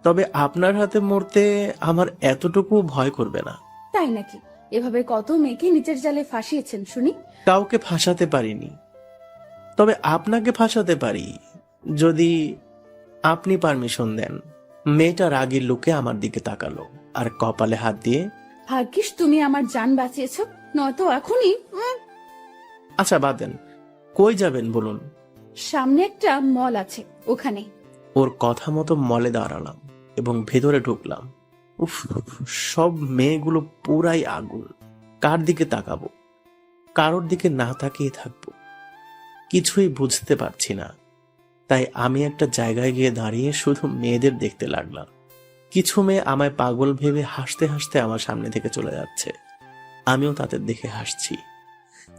তবে আপনার হাতে মরতে আমার এতটুকু ভয় করবে না। তাই নাকি? এভাবে কত মেয়েকে নিচের জালে ফাঁসিয়েছেন শুনি। কাউকে ফাঁসাতে পারিনি, তবে আপনাকে ফাঁসাতে পারি যদি আপনি পারমিশন দেন। মেয়েটা রাগের লোকে আমার দিকে তাকালো আর কপালে হাত দিয়ে, ভাগ্যিস তুমি আমার জান বাঁচিয়েছ, নয়তো এখনই। আচ্ছা বাদ দেন, কই যাবেন বলুন? সামনে একটা মল আছে, ওখানে। ওর কথা মতো মলে দাঁড়ালাম এবং ভেতরে ঢুকলাম। উফ, সব মেয়েগুলো পুরাই আগুন। কার দিকে তাকাবো, কারোর দিকে না তাকিয়ে থাকবো, কিছুই বুঝতে পারছি না। তাই আমি একটা জায়গায় গিয়ে দাঁড়িয়ে শুধু মেয়েদের দেখতে লাগলাম। কিছু মেয়ে আমায় পাগল ভেবে হাসতে হাসতে আমার সামনে থেকে চলে যাচ্ছে, আমিও তাদের দেখে হাসছি।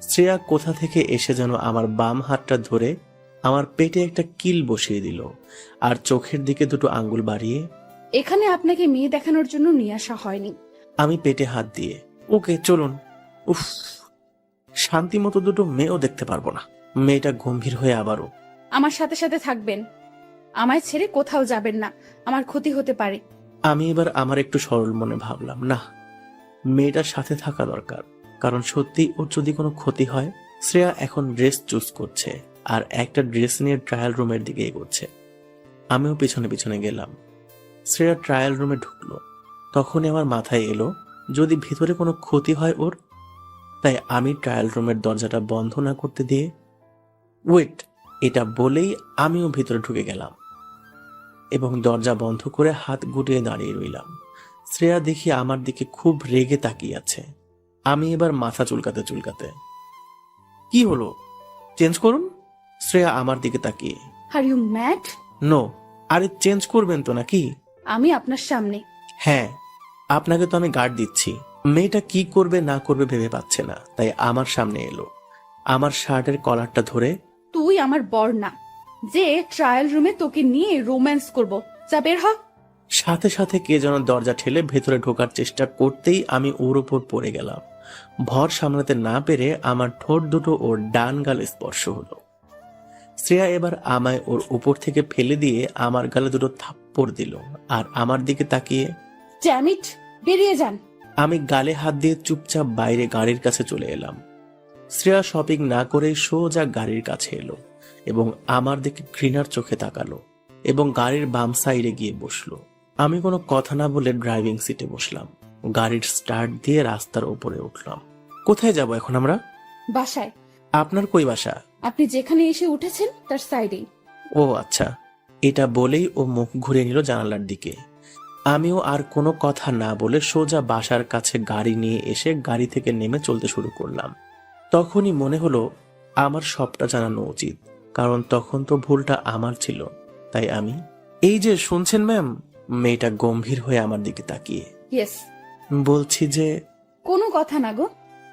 শ্রেয়া কোথা থেকে এসে যেন আমার বাম হাতটা ধরে আমার পেটে একটা কিল বসিয়ে দিল আর চোখের দিকে দুটো আঙ্গুল বাড়িয়ে, এখানে আপনাকে মেয়ে দেখানোর জন্য নিয়ে আসা হয়নি। আমি পেটে হাত দিয়ে, ওকে চলুন। উফ, শান্তি মতো দুটো মেয়েও দেখতে পারবো না। মেয়েটা গম্ভীর হয়ে আবারও, আমার সাথে সাথে থাকবেন, আমায় ছেড়ে কোথাও যাবেন না, আমার ক্ষতি হতে পারে। আমি এবার আমার একটু সরল মনে ভাবলাম, না, মেয়েটার সাথে থাকা দরকার, কারণ সত্যি ওর যদি কোনো ক্ষতি হয়। শ্রেয়া এখন ড্রেস চুজ করছে আর একটা ড্রেস নিয়ে ট্রায়াল রুমের দিকে এগোচ্ছে। আমিও পিছনে পিছনে গেলাম। শ্রেয়া ট্রায়াল রুমে ঢুকলো, তখনই আমার মাথায় এলো যদি ভিতরে কোনো ক্ষতি হয় ওর। তাই আমি ট্রায়াল রুমের দরজাটা বন্ধ না করতে দিয়ে, ওয়েট, এটা বলেই আমিও ভিতরে ঢুকে গেলাম এবং দরজা বন্ধ করে হাত গুটিয়ে দাঁড়িয়ে রইলাম। শ্রেয়া দেখি আমার দিকে খুব রেগে তাকিয়ে আছে। আমি এবার মাথা চুলকাতে চুলকাতে, কি হলো, চেঞ্জ করুন। শ্রেয়া আমার দিকে তাকিয়ে, আর ইউ ম্যাড? নো। আরে চেঞ্জ করবেন তো নাকি? আমি আপনার সামনে। হ্যাঁ, আপনাকে তো আমি গার্ড দিচ্ছি। মেয়েটা কি করবে না করবে ভেবে পাচ্ছে না, তাই আমার সামনে এলো। আমার শার্টের কলারটা ধরে, তুই আমার বর না যে ট্রায়াল রুমে তোকে নিয়ে রোম্যান্স করব, যা বের হ। সাথে সাথে কে যেন দরজা ঠেলে ভেতরে ঢোকার চেষ্টা করতেই আমি ওর উপর পড়ে গেলাম। ভর সামলাতে না পেরে আমার ঠোঁট দুটো ওর ডান গালে স্পর্শ হলো। শ্রেয়া এবার আমায় ওর উপর থেকে ফেলে দিয়ে আমার গালে দুটো থাপ্পড় দিল আর আমার দিকে তাকিয়ে, ড্যাম ইট, বেরিয়ে যান। আমি গালে হাত দিয়ে চুপচাপ বাইরে গাড়ির কাছে চলে এলাম। শ্রেয়া শপিং না করে সোজা গাড়ির কাছে এলো এবং আমার দিকে ঘৃণার চোখে তাকালো এবং গাড়ির বাম সাইডে গিয়ে বসলো। আমি কোনো কথা না বলে ড্রাইভিং সিটে বসলাম। গাড়ির স্টার্ট দিয়ে রাস্তার উপরে উঠলাম। কোথায় যাব এখন আমরা? বাসায়। আপনার কই বাসা? আপনি যেখানে এসে উঠেছেন তার সাইডেই। ও আচ্ছা। এটা বলেই ও মুখ ঘুরে নিল জানালার দিকে। আমিও আর কোনো কথা না বলে সোজা বাসার কাছে গাড়ি নিয়ে এসে গাড়ি থেকে নেমে চলতে শুরু করলাম। তখনই মনে হলো আমার সবটা জানানো উচিত, কারণ তখন তো ভুলটা আমার ছিল। তাই আমি, এই যে শুনছেন ম্যাম? মেয়েটা গম্ভীর হয়ে আমার দিকে তাকিয়ে, ইয়েস। বলছি যে, কোনো কথা না গো।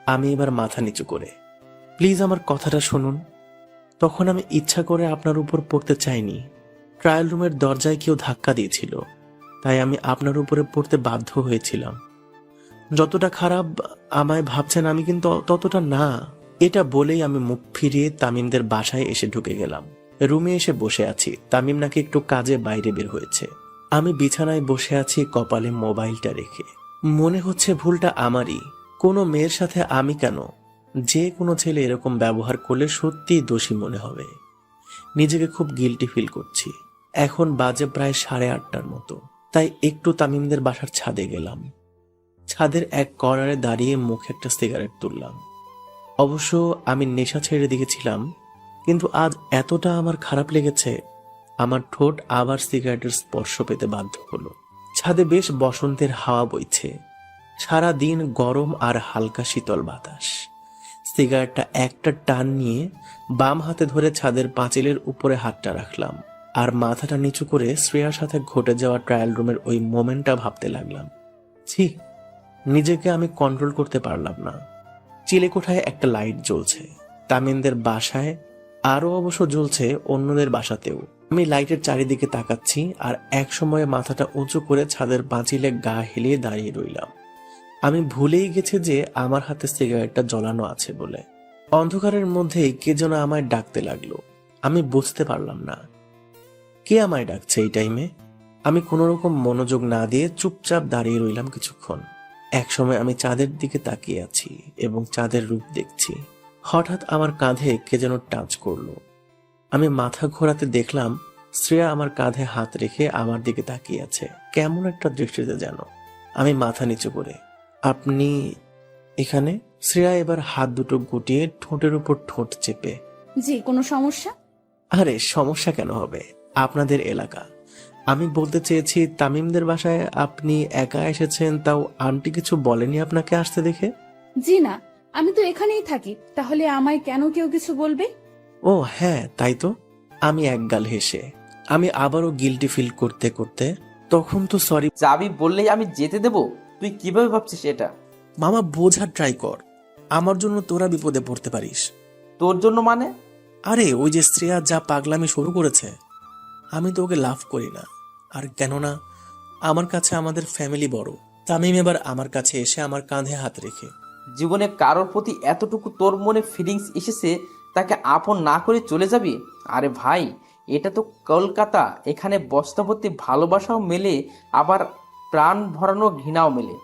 আমি এবার মাথা নিচু করে, প্লিজ আমার কথাটা শুনুন। তখন আমি ইচ্ছা করে আপনার উপর পড়তে চাইনি। ট্রায়াল রুমের দরজায় কেউ ধাক্কা দিয়েছিল, তাই আমি আপনার উপরে পড়তে বাধ্য হয়েছিলাম। যতটা খারাপ আমায় ভাবছেন আমি কিন্তু ততটা না। এটা বলেই আমি মুখ ফিরিয়ে তামিমদের বাসায় এসে ঢুকে গেলাম। রুমে এসে বসে আছি। তামিম নাকি একটু কাজে বাইরে বের হয়েছে। আমি বিছানায় বসে আছি কপালে মোবাইলটা রেখে। মনে হচ্ছে ভুলটা আমারই। কোনো মেয়ের সাথে আমি কেন? যে কোনো ছেলে এরকম ব্যবহার করলে সত্যিই দোষী মনে হবে। নিজেকে খুব গিল্টি ফিল করছি। এখন বাজে প্রায় 8:30টার মতো। তাই একটু তামিমদের বাসার ছাদে গেলাম। ছাদের এক কর্নারে দাঁড়িয়ে মুখে একটা সিগারেট তুললাম। অবশ্য আমি নেশা ছেড়ে দিয়েছিলাম, কিন্তু আজ এতটা আমার খারাপ লেগেছে, আমার ঠোঁট আবার সিগারেটের স্পর্শ পেতে বাধ্য হলো। ছাদে বেশ বসন্তের হাওয়া বইছে। সারা দিন গরম আর হালকা শীতল বাতাস। সিগারেটটা একটা টান নিয়ে বাম হাতে ধরে ছাদের পাঁচিলের উপরে হাতটা রাখলাম আর মাথাটা নিচু করে শ্রেয়ার সাথে ঘটে যাওয়া ট্রায়াল রুমের ওই মোমেন্টটা ভাবতে লাগলাম। ছি, নিজেকে আমি কন্ট্রোল করতে পারলাম না। চিলেকোঠায় একটা লাইট জ্বলছে, তামিমদের বাসায় আরো অবশ্য জ্বলছে অন্যদের বাসাতেও। আমি লাইটের চারিদিকে তাকাচ্ছি আর এক সময়ে মাথাটা উঁচু করে ছাদের পাঁচিলে গা হেলিয়ে দাঁড়িয়ে রইলাম। আমি ভুলেই গেছি যে আমার হাতে সিগারেটটা জ্বলানো আছে বলে। অন্ধকারের মধ্যেই কে যেন আমায় ডাকতে লাগলো। আমি বুঝতে পারলাম না কে আমায় ডাকছে এই টাইমে। আমি কোনো রকম মনোযোগ না দিয়ে চুপচাপ দাঁড়িয়ে রইলাম কিছুক্ষণ। একসময় আমি চাঁদের দিকে তাকিয়ে আছি এবং চাঁদের রূপ দেখছি। হঠাৎ আমার কাঁধে কে যেন টাচ করলো। আমি মাথা ঘোরাতে দেখলাম শ্রেয়া আমার কাঁধে হাত রেখে আমার দিকে তাকিয়ে আছে, কেমন একটা দৃষ্টিতে যেন। আমি মাথা নিচু করে, আপনি এখানে? শ্রেয়া এবার হাত দুটো গুটিয়ে ঠোঁটের উপর ঠোঁট চেপে, জি, কোনো সমস্যা? আরে সমস্যা কেন হবে, আপনাদের এলাকা। আমি বলতে চেয়েছি তামিমদের বাসায় আপনি একা এসেছেন, তাও আন্টি কিছু বলেনি আপনাকে আসতে দেখে? জি না, আমি তো এখানেই থাকি, তাহলে আমায় কেন কেউ কিছু বলবে? ও হ্যাঁ, তাই তো। আমি একগাল হেসে, আমি আবারও গিল্টি ফিল করতে করতে, তখন তো সরি। যাবি বললেই আমি যেতে দেব? তুই কিভাবে ভাবছিস এটা? মামা বোঝার ট্রাই কর। আমার জন্য তোরা বিপদে পড়তে পারিস। তোর জন্য মানে? আরে ওই যে শ্রেয়া যা পাগলামি শুরু করেছে, আমি তো ওকে লাভ করি না। আর কেননা আমার কাছে আমাদের ফ্যামিলি বড়। তামিম এবার আমার কাছে এসে আমার কাঁধে হাত রেখে, জীবনে কারোর প্রতি এতটুকু তোর মনে ফিলিংস এসেছে, তাকে আপন না করে চলে যাবি? আরে ভাই, এটা তো কলকাতা, এখানে বস্তাভর্তি ভালোবাসাও মেলে, আবার প্রাণ ভরানো ঘৃণাও মেলে।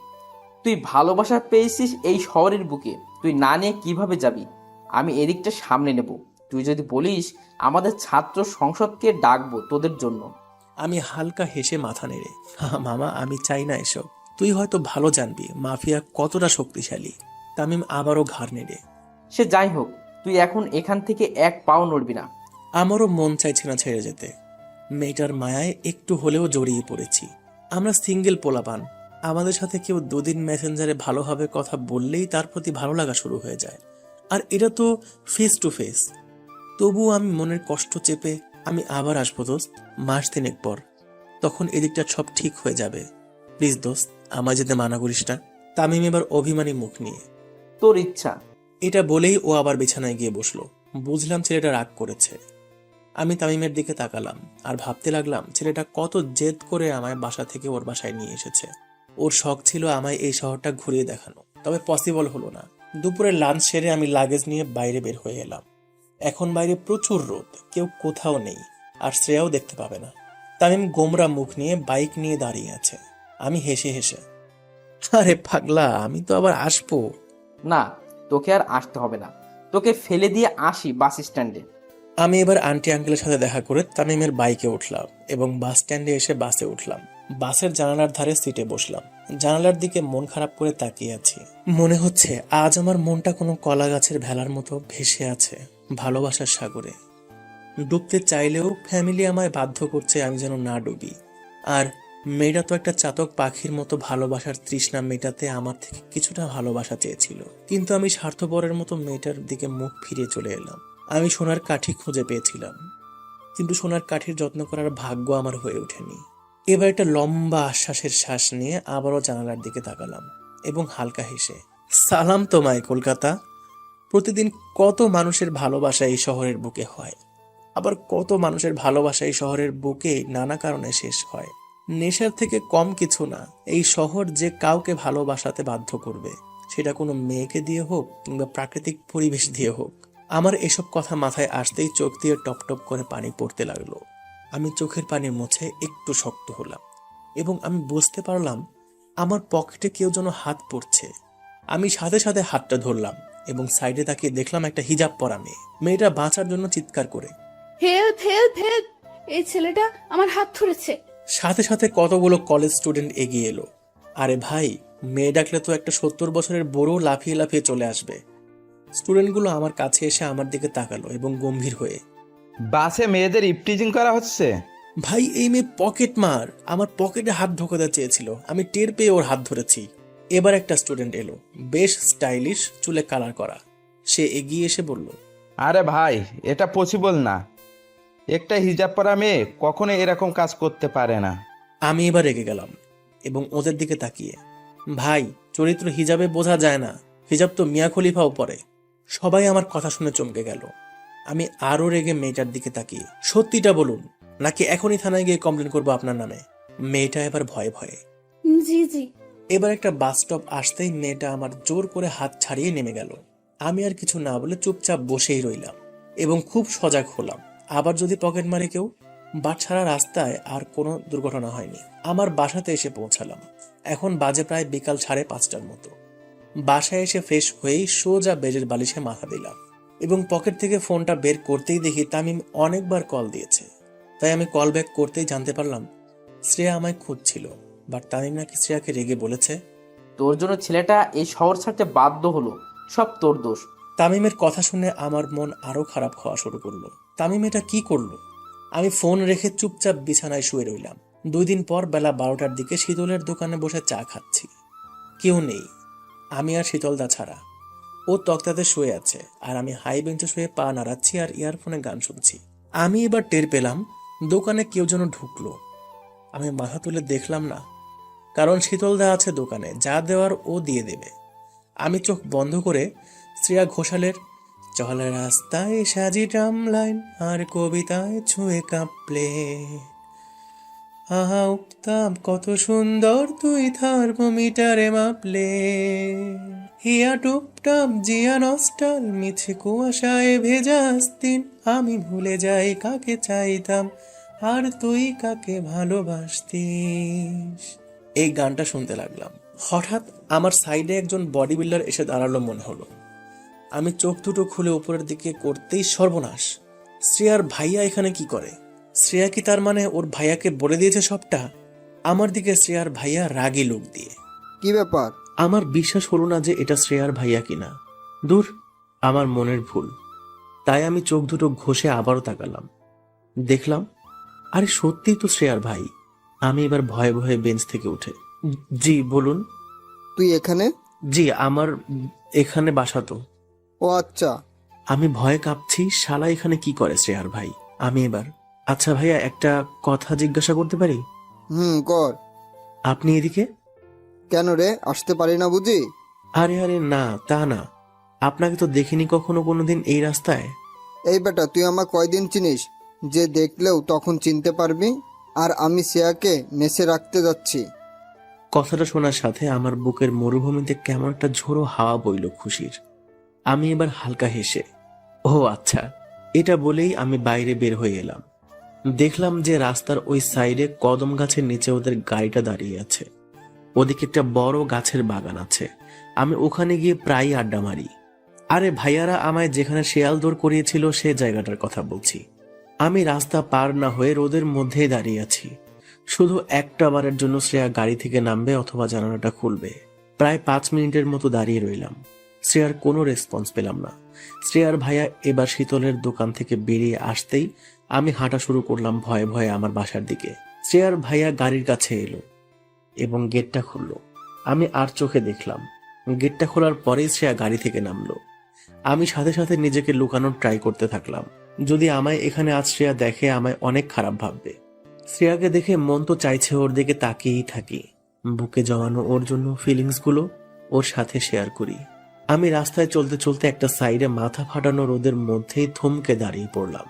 তুই ভালোবাসা পেয়েছিস এই শহরের বুকে, তুই না নিয়ে কিভাবে যাবি? আমি এদিকটা সামনে নেব। তুই যদি বলিস আমাদের ছাত্র সংসদকে ডাকবো তোদের জন্য। আমি হালকা হেসে মাথা নেড়ে, মামা আমি চাই না এসব। তুই হয়তো ভালো জানবি মাফিয়া কতটা শক্তিশালী। তামিম আবারও ঘাড় নেড়ে, সে যাই হোক, তুই এখন এখান থেকে এক পাও নড়বি না। আমারও মন চাইছে না ছেড়ে যেতে। মেয়েটার মায়ায় একটু হলেও জড়িয়ে পড়েছি। আমরা সিঙ্গেল পোলাপান, আমাদের সাথে কেউ দুদিন মেসেঞ্জারে ভালোভাবে কথা বললেই তার প্রতি ভালো লাগা শুরু হয়ে যায়। আর এটা তো ফেস টু ফেস। তবুও আমি মনের কষ্ট চেপে, আমি আবার আসবো দোস্ত, মাস 3 পর। তখন এদিকটা সব ঠিক হয়ে যাবে। প্লিজ দোস্ত, আমায় যেতে মানা করিস না। তামিম এবার অভিমানী মুখ নিয়ে, তোর ইচ্ছা। এটা বলেই ও আবার বিছানায় গিয়ে বসলো। বুঝলাম ছেলেটা রাগ করেছে। আমি তামিমের দিকে তাকালাম আর ভাবতে লাগলাম ছেলেটা কত জেদ করে আমায় বাসা থেকে ওর বাসায় নিয়ে এসেছে। ওর শখ ছিল আমায় এই শহরটা ঘুরিয়ে দেখানো, তবে পসিবল হলো না। দুপুরে লাঞ্চ সেরে আমি লাগেজ নিয়ে বাইরে বের হয়ে এলাম। এখন বাইরে প্রচুর রোদ, কেউ কোথাও নেই, আর শ্রেয়াও দেখতে পাবে না। তামিম গোমরা মুখ নিয়ে বাইক নিয়ে দাঁড়িয়ে আছে। আমি হেসে হেসে, আরে পাগলা, আমি তো আবার আসবো। না, তোকে আর আসতে হবে না, তোকে ফেলে দিয়ে আসি বাস স্ট্যান্ডে। আমি এবার আন্টি আঙ্কেলের সাথে দেখা করে তামিমের বাইকে উঠলাম এবং বাস স্ট্যান্ডে এসে বাসে উঠলাম। বাসের জানালার ধারে সিটে বসলাম। জানালার দিকে মন খারাপ করে তাকিয়ে আছি। মনে হচ্ছে আজ আমার মনটা কোনো কলা গাছের ভেলার মতো ভেসে আছে ভালোবাসার সাগরে। ডুবতে চাইলেও ফ্যামিলি আমায় বাধ্য করছে আমি যেন না ডুবি। আর মেয়েটা তো একটা চাতক পাখির মতো ভালোবাসার তৃষ্ণা মেটাতে আমার থেকে কিছুটা ভালোবাসা চেয়েছিল, কিন্তু আমি স্বার্থপরের মতো মেয়েটার দিকে মুখ ফিরিয়ে চলে এলাম। আমি সোনার কাঠি খুঁজে পেয়েছিলাম, কিন্তু সোনার কাঠির যত্ন করার ভাগ্য আমার হয়ে ওঠেনি। এবার একটা লম্বা আশ্বাসের শ্বাস নিয়ে আবারও জানালার দিকে তাকালাম এবং হালকা হেসে, সালাম তোমায় কলকাতা। প্রতিদিন কত মানুষের ভালোবাসা এই শহরের বুকে হয়, আবার কত মানুষের ভালোবাসা এই শহরের বুকে নানা কারণে শেষ হয়। নেশার থেকে কম কিছু না এই শহর যে কাউকে ভালোবাসাতে বাধ্য করবে, সেটা কোনো মেয়েকে দিয়ে হোক কিংবা প্রাকৃতিক পরিবেশ দিয়ে হোক। আমার এসব কথা মাথায় আসতেই চোখ দিয়ে টপ টপ করে পানি পড়তে লাগলো। আমি চোখের পানি মুছে একটু শক্ত হলাম এবং আমি বুঝতে পারলাম আমার পকেটে কেউ যেন হাত পড়ছে। আমি সাথে সাথে হাতটা ধরলাম এবং সাইডে তাকিয়ে দেখলাম একটা হিজাব পরা মেয়ে। মেয়েটা বাঁচার জন্য চিৎকার করে, হেল্প হেল্প হেল্প, এই ছেলেটা আমার হাত ধরেছে। সাথে সাথে কতগুলো কলেজ স্টুডেন্ট এগিয়ে এলো। আরে ভাই, মেয়ে ডাকলে তো একটা 70 বছরের বুড়ো লাফিয়ে লাফিয়ে চলে আসবে। স্টুডেন্টগুলো আমার কাছে এসে আমার দিকে তাকালো এবং গম্ভীর হয়ে, বাসে মেয়েদের ইপটিজিং করা হচ্ছে। ভাই এই মেয়ে পকেট মার, আমার পকেটে হাত ঢোকাতে চেয়েছিল, আমি টের পেয়ে ওর হাত ধরেছি। এবার একটা স্টুডেন্ট এলো, বেশ স্টাইলিশ, চুলে কালার করা। সে এগিয়ে এসে বলল, আরে ভাই, এটা পসিবল না, একটা হিজাব পরা মেয়ে কখনো এরকম কাজ করতে পারে না। আমি এবার রেগে গেলাম এবং ওদের দিকে তাকিয়ে, ভাই চরিত্র হিজাবে বোঝা যায় না, হিজাব তো মিয়া খলিফাও পরে। সবাই আমার কথা শুনে চমকে গেল। আমি আরো রেগে মেয়েটার দিকে তাকিয়ে, সত্যিটা বলুন নাকি এখনই থানায় গিয়ে কমপ্লেন করবো আপনার নামে। মেয়েটা এবার ভয়ে ভয়ে। জি জি। এবার একটা বাস স্টপ আসতেই মেয়েটা আমার জোর করে হাত ছাড়িয়ে নেমে গেল। আমি আর কিছু না বলে চুপচাপ বসেই রইলাম এবং খুব সজাগ হলাম, আবার যদি পকেট মারে কেউ। বাট ছাড়া রাস্তায় আর কোনো দুর্ঘটনা হয়নি। আমার বাসাতে এসে পৌঁছালাম। এখন বাজে প্রায় বিকাল 5:30টার মতো। বাসায় এসে ফ্রেশ হয়েই সোজা বেডের বালিশে মাথা দিলাম এবং পকেট থেকে ফোনটা বের করতেই দেখি তামিম অনেকবার কল দিয়েছে। তাই আমি কল ব্যাক করতেই জানতে পারলাম শ্রেয়া আমায় খুঁজছিল। বাট তামিম নাকি শ্রেয়াকে রেগে বলেছে, তোর জন্য ছেলেটা এই শহর ছাড়তে বাধ্য হলো, সব তোর দোষ। তামিমের কথা শুনে আমার মন আরো খারাপ হওয়া শুরু করলো। তামিম এটা কি করলো? আমি ফোন রেখে চুপচাপ বিছানায় শুয়ে রইলাম। 2 দিন পর বেলা 12টার দিকে শীতলের দোকানে বসে চা খাচ্ছি। কেউ নেই, আমি আর শীতলদা ছাড়া। ও তক্তাতে শুয়ে আছে আর আমি হাই বেঞ্চে শুয়ে পা নাড়াচ্ছি আর ইয়ারফোনে গান শুনছি। আমি এবার টের পেলাম দোকানে কেউ যেন ঢুকলো। আমি মাথা তুলে দেখলাম না, কারণ শীতলদা আছে দোকানে, যা দেওয়ার ও দিয়ে দেবে। আমি চোখ বন্ধ করে শ্রেয়া ঘোষালের চলা রাস্তায় সাজি ড্রাম লাইন আর কবিতায় ছুঁয়ে কাঁপলে আহা উঠতাম কত সুন্দর তুই থার্মোমিটারে মাপলে হিয়া টুপটাপ জিয়া নস্টাল মিছে কুয়াশায় ভেজা দিন আমি ভুলে যাই কাকে চাইতাম আর তুই কাকে ভালোবাসতিস। এই গানটা শুনতে লাগলাম। হঠাৎ আমার সাইডে একজন বডি বিল্ডার এসে দাঁড়ালো মনে হলো। আমি চোখ দুটো খুলে উপরের দিকে করতেই সর্বনাশ, শ্রেয়ার ভাইয়া এখানে কি করে? শ্রেয়া কি তার মানে ওর ভাইয়াকে বলে দিয়েছে সবটা? আমার দিকে শ্রেয়ার ভাইয়া রাগী লোক দিয়ে। কি ব্যাপার? আমার বিশ্বাস হলো না যে এটা শ্রেয়ার ভাইয়া কিনা। দূর, আমার মনের ভুল। তাই আমি চোখ দুটো ঘষে আবারও তাকালাম, দেখলাম আরে সত্যিই তো শ্রেয়ার ভাই। আমি এবার ভয়ে ভয়ে বেঞ্চ থেকে উঠে, জি বলুন। তুই এখানে? জি, আমার এখানে বাসা তো। ও আচ্ছা। আমি ভয়ে কাঁপছি, শালা এখানে কি করে শ্রেয়ার ভাই। আমি এবার, আচ্ছা ভাইয়া একটা কথা জিজ্ঞাসা করতে পারি? কর। আপনি এদিকে কেন রে, আসতে পারি না বুঝি? আরে আরে না, তা না, আপনাকে তো দেখিনি কখনো কোনোদিন এই রাস্তায়। এই বেটা, তুই আমার কয়দিন চিনিস যে দেখলেও তখন চিনতে পারবি? আর আমি শ্রেয়াকে মেসে রাখতে যাচ্ছি। কথাটা শোনার সাথে আমার বুকের মরুভূমিতে কেমন একটা ঝোড়ো হাওয়া বইল খুশির। আমি এবার হালকা হেসে, ও আচ্ছা, এটা বলেই আমি বাইরে বের হয়ে এলাম। দেখলাম যে রাস্তার ওই সাইডে কদম গাছের নিচে ওদের গাড়িটা দাঁড়িয়ে আছে। ওদিকে একটা বড় গাছের বাগান আছে। আমি ওখানে গিয়ে প্রায় আড্ডা মারি। আরে ভাইয়ারা আমায় যেখানে শেয়াল দৌড় করিয়েছিল সে জায়গাটার কথা বলছি। আমি রাস্তা পার না হয়ে রোদের মধ্যেই দাঁড়িয়ে আছি। শুধু একটা বারের জন্য শ্রেয়া গাড়ি থেকে নামবে অথবা জানালাটা খুলবে। প্রায় 5 মিনিটের মতো দাঁড়িয়ে রইলাম। শ্রেয়ার কোনো রেসপন্স পেলাম না। শ্রেয়ার ভাইয়া এবার শীতলের দোকান থেকে বেরিয়ে আসতেই আমি হাঁটা শুরু করলাম ভয়ে ভয়ে আমার বাসার দিকে। শ্রেয়ার ভাইয়া গাড়ির কাছে এলো এবং গেটটা খুললো। আমি আর চোখে দেখলাম। গেটটা খোলার পরেই শ্রেয়া গাড়ি থেকে নামলো। আমি সাথে সাথে নিজেকে লুকানোর ট্রাই করতে থাকলাম। যদি আমায় এখানে আজ শ্রেয়া দেখে আমায় অনেক খারাপ ভাববে। শ্রেয়াকে দেখে মন তো চাইছে ওর দিকে তাকিয়েই থাকি, বুকে জমানো ওর জন্য ফিলিংস গুলো ওর সাথে শেয়ার করি। আমি রাস্তায় চলতে চলতে একটা সাইডে মাথা ফাটানো রোদের মধ্যেই থমকে দাঁড়িয়ে পড়লাম।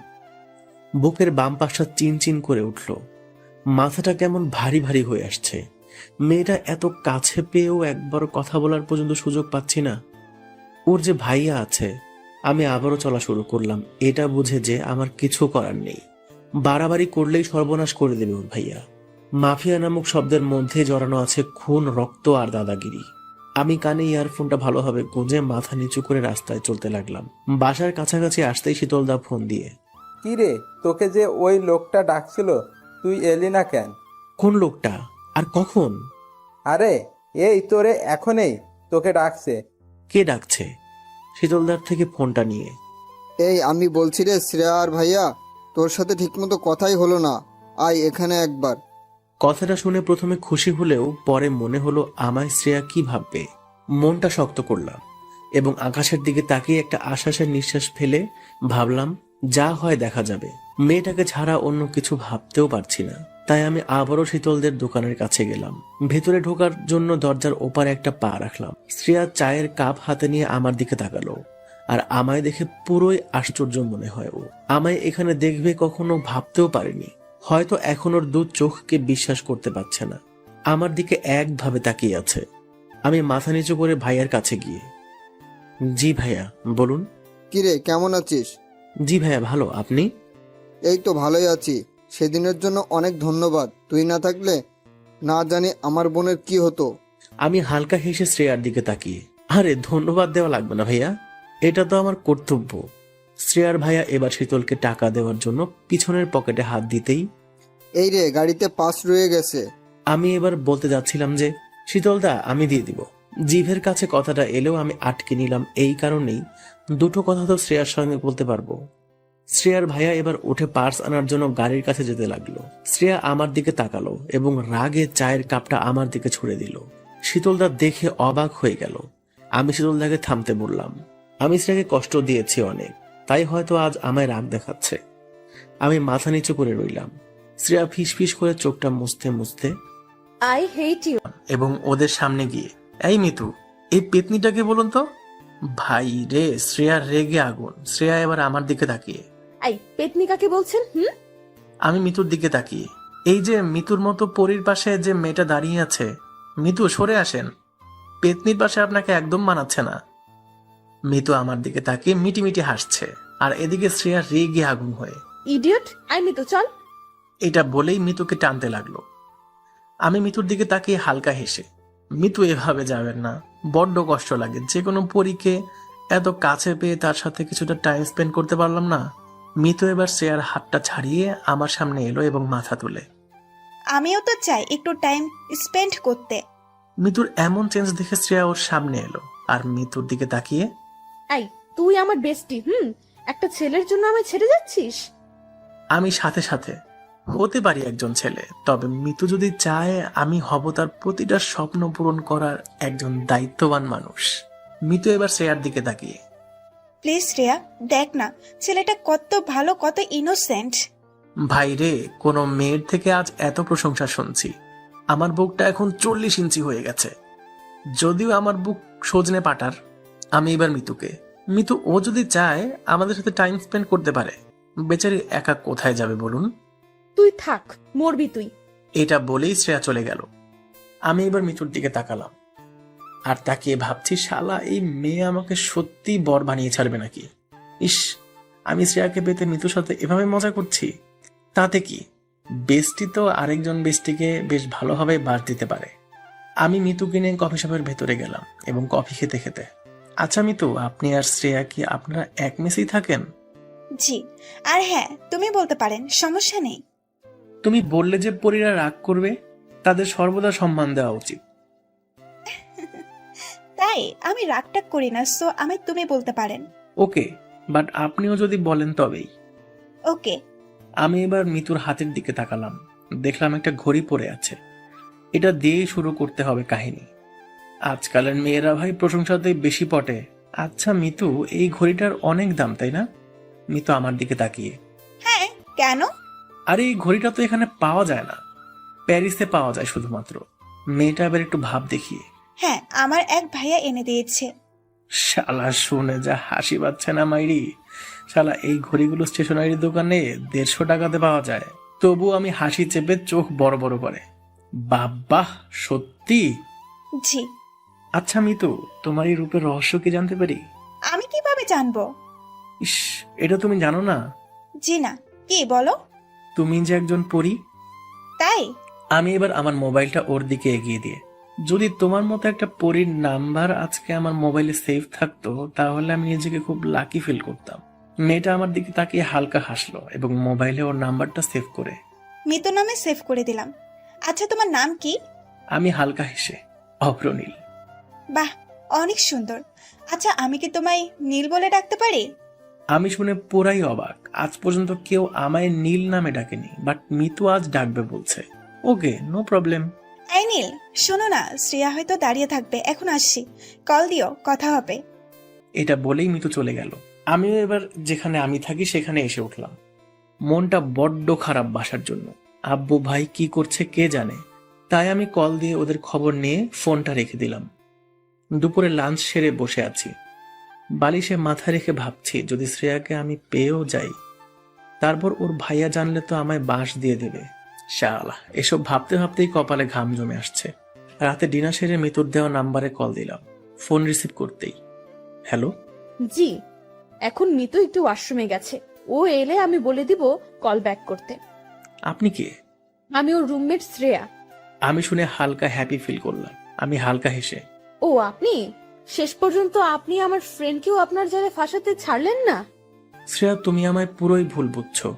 বুকের বাম পাশটা চিনচিন করে উঠল। মাথাটা কেমন ভারী ভারী হয়ে আসছে। মেয়েটা এত কাছে পেয়েও একবার কথা বলার পর্যন্ত সুযোগ পাচ্ছি না। ওর যে ভাইয়া আছে। আমি আবারও চলা শুরু করলাম, এটা বুঝে যে আমার কিছু করার নেই। বাড়াবাড়ি করলেই সর্বনাশ করে দেবে ওর ভাইয়া। মাফিয়া নামক শব্দের মধ্যে জড়ানো আছে খুন, রক্ত আর দাদাগিরি। আমি কানে ইয়ারফোনটা ভালোভাবে গুঁজে মাথা নিচু করে রাস্তায় চলতে লাগলাম। বাসার কাছাকাছি আসতেই শীতলদা ফোন দিয়ে, কি রে, তোকে যে ওই লোকটা ডাকছিল তুই এলি না কেন? কোন লোকটা আর কখন? আরে এই তোরে এখনই তোকে ডাকছে। কে ডাকছে? শীতলদার থেকে ফোনটা নিয়ে, এই আমি বলছি রে শ্রেয়া আর ভাইয়া, তোর সাথে ঠিকমতো কথাই হলো না, আয় এখানে একবার। কথাটা শুনে প্রথমে খুশি হলেও পরে মনে হলো আমায় শ্রেয়া কি ভাববে। মনটা শক্ত করলাম এবং আকাশের দিকে তাকিয়ে একটা আশ্বাসের নিঃশ্বাস ফেলে ভাবলাম যা হয় দেখা যাবে। মেয়েটাকে ছাড়া অন্য কিছু ভাবতেও পারছি না। তাই আমি আবারও শীতলদের দোকানের কাছে গেলাম। ভেতরে ঢোকার জন্য দরজার ওপারে একটা পা রাখলাম। শ্রেয়া চায়ের কাপ হাতে নিয়ে আমার দিকে তাকালো আর আমায় দেখে পুরোই আশ্চর্য মনে হয়। ও আমায় এখানে দেখবে কখনো ভাবতেও পারেনি। হয়তো এখন ওর দু চোখকে বিশ্বাস করতে পারছে না। আমার দিকে একভাবে তাকিয়ে আছে। আমি মাথা নিচু করে ভাইয়ার কাছে গিয়ে, জি ভাইয়া বলুন। কিরে, কেমন আছিস? জি ভাইয়া ভালো, আপনি? এই তো ভালোই আছি। সেদিনের জন্য অনেক ধন্যবাদ। তুই না থাকলে না জানি আমার বোনের কি হতো। আমি হালকা হেসে শ্রেয়ার দিকে তাকিয়ে, আরে ধন্যবাদ দেওয়া লাগবে না ভাইয়া, এটা তো আমার কর্তব্য। শ্রেয়ার ভাইয়া এবার শীতলকে টাকা দেওয়ার জন্য পিছনের পকেটে হাত দিতেই, এই রে, গাড়িতে পাস রয়ে গেছে। আমি এবার বলতে যাচ্ছিলাম যে শীতলদা আমি দিয়ে দিব। জিভের কাছে কথাটা এলেও আমি আটকে নিলাম এই কারণেই, দুটো কথা তো শ্রেয়ার সঙ্গে বলতে পারবো। শ্রেয়ার ভাইয়া এবার উঠে পার্স আনার জন্য গাড়ির কাছে যেতে লাগলো। শ্রেয়া আমার দিকে তাকালো এবং রাগে চায়ের কাপটা আমার দিকে ছুড়ে দিল। শীতলদা দেখে অবাক হয়ে গেল। আমি শীতলদাকে থামতে বললাম, আমি শ্রেয়াকে কষ্ট দিয়েছি অনেক, তাই হয়তো আজ আমায় রাগ দেখাচ্ছে। আমি মাথা নিচু করে রইলাম। শ্রেয়া ফিসফিস করে চোখটা মুছতে মুছতে আই হেট ইউ। এবং ওদের সামনে গিয়ে, এই মিতু, এই পেতনিটাকে বলুন তো। ভাই রে, শ্রেয়া রেগে আগুন। শ্রেয়া এবার আমার দিকে তাকিয়ে। এই পেতনি কাকে বলছেন? আমি মিতুর দিকে তাকিয়ে। এই যে মিতুর মতো পরীর পাশে যে মেয়েটা দাঁড়িয়ে আছে, মিতু সরে আসেন, পেতনির পাশে আপনাকে একদম মানাচ্ছে না। মিতু আমার দিকে তাকিয়ে মিটিমিটি হাসছে, আর এদিকে শ্রেয়া রেগে আগুন হয়ে। ইডিয়ট! আই মিতু চল। এটা বলেই মিতুকে টানতে লাগলো। আমি মিতুর দিকে তাকিয়ে হালকা হেসে, মিতু এভাবে যাবেন না, বড্ড কষ্ট লাগে। যে কোনো পরীকে এত কাছে পেয়ে তার সাথে কিছুটা টাইম স্পেন্ড করতে পারলাম না। মিতু এবার শ্রেয়ার হাতটা ছাড়িয়ে আমার সামনে এলো এবং মাথা তুলে। আমিও তো চাই একটু টাইম স্পেন্ড করতে। মিতুর এমন চেঞ্জ দেখে শ্রেয়া ওর সামনে এলো আর মিতুর দিকে তাকিয়ে, এই তুই আমার বেস্টি, একটা ছেলের জন্য আমায় ছেড়ে যাচ্ছিস? আমি সাথে সাথে, হতে পারি একজন ছেলে, তবে মিতু যদি চায় আমি হব তার প্রতিটা স্বপ্ন পূরণ করার একজন দায়িত্ববান মানুষ। মিতু এবার শ্রেয়ার দিকে তাকিয়ে, প্লিজ শ্রেয়া, দেখ না ছেলেটা কত ভালো, কত ইনোসেন্ট। ভাই রে, কোনো মেয়ের থেকে আজ এত প্রশংসা শুনছি। আমার বুকটা এখন 40 ইঞ্চি হয়ে গেছে। যদিও আমার বুক সজনে পাটার। আমি এবার মিতু ও যদি চায় আমাদের সাথে টাইম স্পেন্ড করতে পারে। বেচারি একা কোথায় যাবে বলুন? তুই থাক, মরবি তুই। এটা বলেই শ্রেয়া চলে গেল। আমি এবার মিতুর দিকে তাকালাম আর তাকিয়ে ভাবছি, শালা এই মেয়ে আমাকে সত্যি বর বানিয়ে ছাড়বে নাকি। ইস, আমি শ্রেয়াকে পেতে মিতুর সাথে এভাবে মজা করছি, তাতে কি? বেস্টি তো আরেকজন বেস্টিকে বেশ ভালোভাবে বাস দিতে পারে। আমি মিতুকে নিয়ে কফি শপের ভেতরে গেলাম এবং কফি খেতে খেতে, আচ্ছা মিতু, আপনি আর শ্রেয়া কি আপনারা এক মেসেই থাকেন? জি, আর হ্যাঁ তুমি বলতে পারেন, সমস্যা নেই। তুমি বললে যে পরীরা রাগ করবে, তাদের সর্বদা সম্মান দেওয়া উচিত। তাই আমি রাগটাগ করি না, সো আমি তুমি বলতে পারেন। ওকে, বাট আপনিও যদি বলেন তবেই। ওকে। আমি এবার মিতুর হাতের দিকে তাকালাম, দেখলাম একটা ঘড়ি পড়ে আছে। এটা দিয়েই শুরু করতে হবে কাহিনী। আজকালের মেয়েরা ভাই প্রশংসাতে বেশি পটে। আচ্ছা মিতু, এই ঘড়িটার অনেক দাম তাই না? মিতু আমার দিকে তাকিয়ে, হ্যাঁ, কেন? আরে এই ঘড়িটা তো এখানে পাওয়া যায় না, প্যারিসে পাওয়া যায় শুধুমাত্র। মেয়েটা এবার একটু ভাব দেখিয়ে, হ্যাঁ, আমার এক ভাইয়া এনে দিয়েছে। শালা শুনে যা হাসি পাচ্ছে না মাইরি। শালা এই ঘড়িগুলো স্টেশনারি দোকানে 150 টাকাতে পাওয়া যায়। তবু আমি হাসি চেপে চোখ বড় বড় করে, বাবা সত্যি? জি। আচ্ছা মিতু, তোমার এই রূপের রহস্য কি জানতে পারি? আমি কিভাবে জানবো? ইস, এটা তুমি জানো না? জি না, কি বলো? তুমি যে একজন পরী। তাই? আমি এবার আমার মোবাইলটা ওর দিকে এগিয়ে দিয়ে, যদি তোমার মতো একটা পরীর নাম্বার আজকে আমার মোবাইলে সেভ থাকতো তাহলে আমি নিজেকে খুব লাকি ফিল করতাম। মেয়েটা আমার দিকে তাকিয়ে হালকা হাসলো এবং মোবাইলে ওর নাম্বারটা সেভ করে মিতু নামে সেভ করে দিলাম। আচ্ছা তোমার নাম কি? আমি হালকা হেসে, অভ্রনীল। বাহ, অনেক সুন্দর। আচ্ছা আমি কি তোমায় নীল বলে ডাকতে পারি? আমি শুনে পুরাই অবাক। আজ পর্যন্ত কেউ আমায় নীল নামে ডাকেনি, বাট মিতু আজ ডাকবে বলছে। ওকে, নো প্রবলেম। এই নীল, শোনো না, শ্রেয়া হয়তো দাঁড়িয়ে থাকবে, এখন আসছি, কল দিও, কথা হবে। এটা বলেই মিতু চলে গেল। আমিও এবার যেখানে আমি থাকি সেখানে এসে উঠলাম। মনটা বড্ড খারাপ বাসার জন্য। আব্বু ভাই কি করছে কে জানে। তাই আমি কল দিয়ে ওদের খবর নিয়ে ফোনটা রেখে দিলাম। দুপুরে লাঞ্চ সেরে বসে আছি, বালিশে মাথা রেখে ভাবছি যদি শ্রেয়াকে আমি পেয়েও যাই, তারপর ওর ভাইয়া জানলে তো আমায় বাঁশ দিয়ে দেবে। শালা, এসব ভাবতে ভাবতেই কপালে ঘাম জমে আসছে। রাতে ডিনার সেরে মিতুর দেওয়া নাম্বারে কল দিলাম। ফোন রিসিভ করতেই, হ্যালো। জি, এখন মিতু একটু ওয়াশরুমে গেছে, ও এলে আমি বলে দিব কল ব্যাক করতে। আপনি কে? আমি ওর রুমমেট শ্রেয়া। আমি শুনে হালকা হ্যাপি ফিল করলাম। আমি হালকা হেসে, ও আপনি? শেষ পর্যন্ত আপনি আমার ফ্রেন্ডকেও আপনার জায়গায় ফাঁসাতে ছাড়লেন না। শ্রেয়া, তুমি আমায় পুরোই ভুল বুঝছো।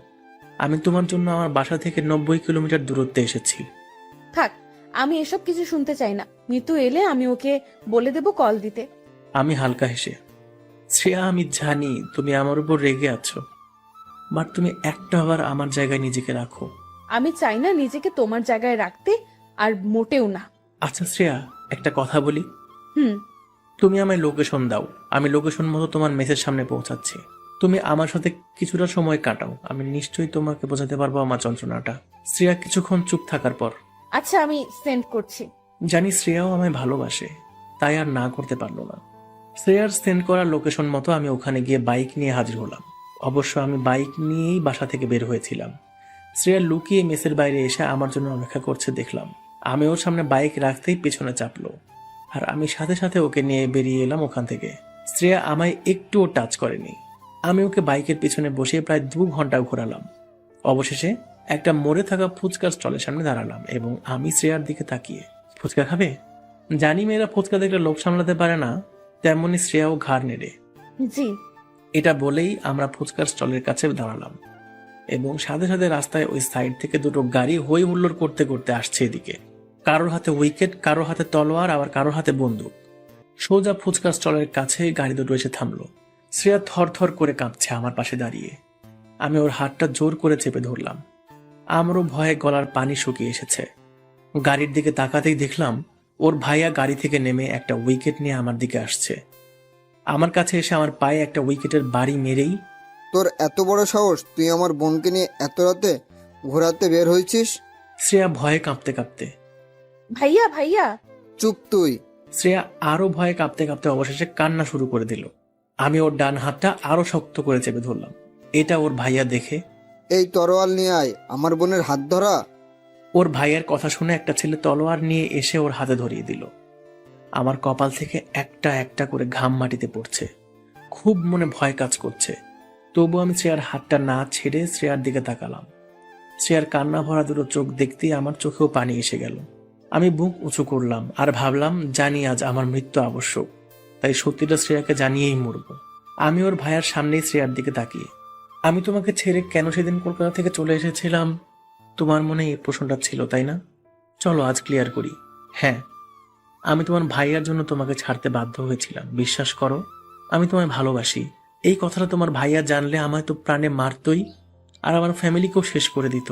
আমি তোমার জন্য আমার বাসা থেকে 90 কিলোমিটার দূরত্বে এসেছি। থাক, আমি এসব কিছু শুনতে চাই না। মিতু এলে আমি ওকে বলে দেব কল দিতে। আমি হালকা হেসে, শ্রেয়া আমি জানি তুমি আমার উপর রেগে আছো, বাট তুমি একটা বার আমার জায়গায় নিজেকে রাখো। আমি চাই না নিজেকে তোমার জায়গায় রাখতে, আর মোটেও না। আচ্ছা শ্রেয়া, একটা কথা বলি। হুম। তুমি আমায় লোকেশন দাও, আমি লোকেশন মতো তোমার মেসের সামনে পৌঁছাচ্ছি। তুমি আমার সাথে কিছুটা সময় কাটাও, আমি নিশ্চয়ই তোমাকে বোঝাতে পারবো আমার যন্ত্রণাটা। শ্রেয়া কিছুক্ষণ চুপ থাকার পর, আচ্ছা আমি সেন্ড করছি। জানি শ্রেয়াও আমায় ভালোবাসে, তাই আর না করতে পারলো না। শ্রেয়ার সেন্ড করা লোকেশন মতো আমি ওখানে গিয়ে বাইক নিয়ে হাজির হলাম। অবশ্য আমি বাইক নিয়েই বাসা থেকে বের হয়েছিলাম। শ্রেয়া লুকিয়ে মেসের বাইরে এসে আমার জন্য অপেক্ষা করছে দেখলাম। আমি ওর সামনে বাইক রাখতেই পেছনে চাপলো, আর আমি সাথে সাথে ওকে নিয়ে বেরিয়ে এলাম ওখান থেকে। শ্রেয়া আমায় একটুও টাচ করেনি। আমি ওকে বাইকের পিছনে বসিয়ে প্রায় 2 ঘন্টা ঘোরালাম। অবশেষে একটা মরে থাকা ফুচকার স্টলের সামনে দাঁড়ালাম এবং আমি শ্রেয়ার দিকে তাকিয়ে, ফুচকা খাবে? জানি মেয়েরা ফুচকা দেখলে লোভ সামলাতে পারে না, তেমনি শ্রেয়াও ঘাড় নেড়ে জি। এটা বলেই আমরা ফুচকার স্টলের কাছে দাঁড়ালাম এবং সাথে সাথে রাস্তায় ওই সাইড থেকে দুটো গাড়ি হই হুল্লোড় করতে করতে আসছে এদিকে। কারোর হাতে উইকেট, কারোর হাতে তলোয়ার, আবার কারোর হাতে বন্দুক। সোজা ফুচকার স্টলের কাছে গাড়ি দুটো এসে থামলো। শ্রেয়া থরথর করে কাঁপছে আমার পাশে দাঁড়িয়ে। আমি ওর হাতটা জোর করে চেপে ধরলাম। আমারও ভয়ে গলার পানি শুকিয়ে এসেছে। গাড়ির দিকে তাকাতেই দেখলাম ওর ভাইয়া গাড়ি থেকে নেমে একটা উইকেট নিয়ে আমার দিকে আসছে। আমার কাছে এসে আমার পায়ে একটা উইকেটের বাড়ি মেরেই, তোর এত বড় সাহস, তুই আমার বোনকে নিয়ে এত রাতে ঘোরাতে বের হয়েছিস? শ্রেয়া ভয়ে কাঁপতে কাঁপতে, ভাইয়া ভাইয়া। চুপ তুই। শ্রেয়া আরো ভয়ে কাঁপতে কাঁপতে অবশেষে কান্না শুরু করে দিল। আমি ওর ডান হাতটা আরো শক্ত করে চেপে ধরলাম। এটা ওর ভাইয়া দেখে, এই তরোয়াল নিয়ে আয়, আমার বোনের হাত ধরা। ওর ভাইয়ের কথা শুনে একটা ছেলে তলোয়ার নিয়ে এসে ওর হাতে ধরিয়ে দিল। আমার কপাল থেকে একটা একটা করে ঘাম মাটিতে পড়ছে। খুব মনে ভয় কাজ করছে। তবু আমি শ্রেয়ার হাতটা না ছেড়ে শ্রেয়ার দিকে তাকালাম। শ্রেয়ার কান্না ভরা দুটো চোখ দেখতেই আমার চোখেও পানি এসে গেল। আমি বুক উঁচু করলাম আর ভাবলাম, জানি আজ আমার মৃত্যু আবশ্যক, তাই সত্যিটা শ্রেয়াকে জানিয়েই মরব। আমি ওর ভাইয়ার সামনেই শ্রেয়ার দিকে তাকিয়ে, আমি তোমাকে ছেড়ে কেন সেদিন কলকাতা থেকে চলে এসেছিলাম? তোমার মনে এই প্রশ্নটা ছিল, তাই না? চলো আজ ক্লিয়ার করি। হ্যাঁ, আমি তোমার ভাইয়ার জন্য তোমাকে ছাড়তে বাধ্য হয়েছিলাম। বিশ্বাস করো, আমি তোমায় ভালোবাসি। এই কথাটা তোমার ভাইয়া জানলে আমায় তো প্রাণে মারতই, আর আমার ফ্যামিলিকেও শেষ করে দিত।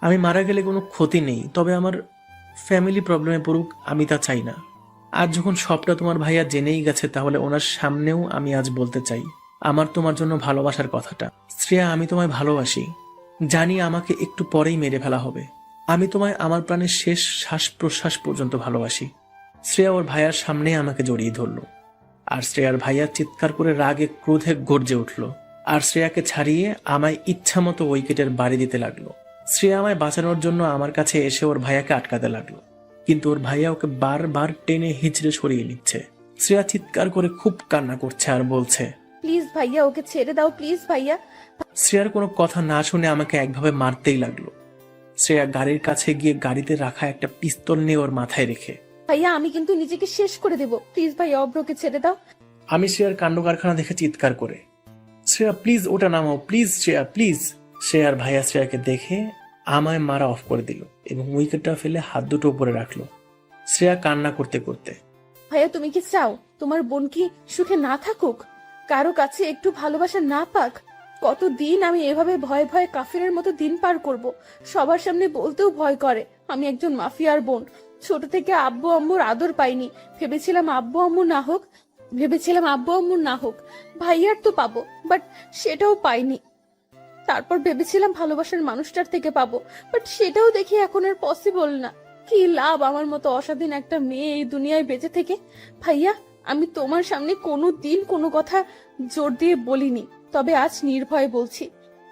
আমি মারা গেলে কোনো ক্ষতি নেই, তবে আমার ফ্যামিলি প্রবলেমে পড়ুক আমি তা চাই না। আজ যখন সবটা তোমার ভাইয়া জেনেই গেছে, তাহলে ওনার সামনেও আমি আজ বলতে চাই আমার তোমার জন্য ভালোবাসার কথাটা। শ্রেয়া, আমি তোমায় ভালোবাসি। জানি আমাকে একটু পরেই মেরে ফেলা হবে। আমি তোমায় আমার প্রাণের শেষ শ্বাস প্রশ্বাস পর্যন্ত ভালোবাসি। শ্রেয়া ওর ভাইয়ার সামনে আমাকে জড়িয়ে ধরলো, আর শ্রেয়ার ভাইয়া চিৎকার করে রাগে ক্রোধে গর্জে উঠল, আর শ্রেয়াকে ছাড়িয়ে আমায় ইচ্ছা মতো উইকেটের বাড়ি দিতে লাগলো। শ্রেয়া আমায় বাঁচানোর জন্য আমার কাছে এসে ওর ভাইয়াকে আটকাতে লাগলো, কিন্তু ওর ভাইয়া ওকে বারবার টেনে হিঁচড়ে সরিয়ে নিচ্ছে। শ্রেয়া চিৎকার করে খুব কান্না করছে আর বলছে, প্লিজ ভাইয়া, ওকে ছেড়ে দাও প্লিজ ভাইয়া। শ্রেয়ার কোনো কথা না শুনে আমাকে একভাবে মারতেই লাগলো। শ্রেয়া গাড়ির কাছে গিয়ে গাড়িতে রাখা একটা পিস্তল নিয়ে ওর মাথায় রেখে, ভাইয়া আমি কিন্তু নিজেকে শেষ করে দেব, প্লিজ ভাইয়া অব্রকে ছেড়ে দাও। আমি শ্রেয়ার কাণ্ড কারখানা দেখে চিৎকার করে, শ্রেয়া প্লিজ ওটা নামাও, প্লিজ শ্রেয়া প্লিজ। শ্রেয়ার ভাইয়া শ্রেয়াকে দেখে আমায় মারা অফ করে দিল এবং উইকেটটা ফেলে হাত দুটো উপরে রাখলো। শ্রেয়া কান্না করতে করতে, ভাইয়া তুমি কি চাও তোমার বোন কি সুখে না থাকুক, কারো কাছে একটু ভালোবাসা না পাক? কতদিন আমি এভাবে ভয়ে ভয়ে কাফিরের মতো দিন পার করব? সবার সামনে বলতেও ভয় করে আমি একজন মাফিয়ার বোন। ছোট থেকে আব্বু আম্মুর আদর পাইনি, ভেবেছিলাম আব্বু আম্মু না হোক ভাইয়ার তো পাবো, বাট সেটাও পাইনি। তারপর ভেবেছিলাম ভালোবাসার মানুষটার থেকে পাবো, বাট সেটাও দেখি এখন আর পসিবল না। কি লাভ আমার মতো অস্বাধীন একটা মেয়ে এই দুনিয়ায় বেঁচে থেকে? ভাইয়া আমি তোমার সামনে কোনো দিন কোনো কথা জোর দিয়ে বলিনি, তবে আজ নির্ভয়ে বলছি।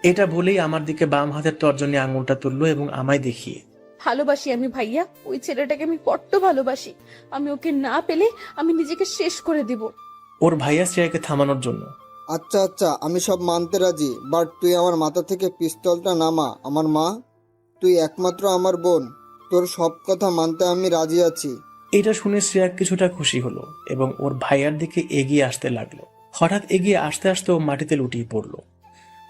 এটা বলেই আমার দিকে বাম হাতের তর্জনী আঙুলটা তুললো এবং আমায় দেখিয়ে, ভালোবাসি আমি ভাইয়া, ওই ছেলেটাকে আমি বড্ড ভালোবাসি। আমি ওকে না পেলে আমি নিজেকে শেষ করে দিব। ওর ভাইয়া শ্রেয়াকে থামানোর জন্য, আচ্ছা আচ্ছা, আমি সব মানতে রাজি, বাট তুই আমার মাথা থেকে পিস্তলটা নামা। আমার মা, তুই একমাত্র আমার বোন, তোর সব কথা মানতে আমি রাজি আছি। এটা শুনে শ্রেয়া কিছুটা খুশি হলো এবং ওর ভাইয়ার দিকে এগিয়ে আসতে লাগলো। হঠাৎ এগিয়ে আসতে আসতে ও মাটিতে লুটিয়ে পড়লো।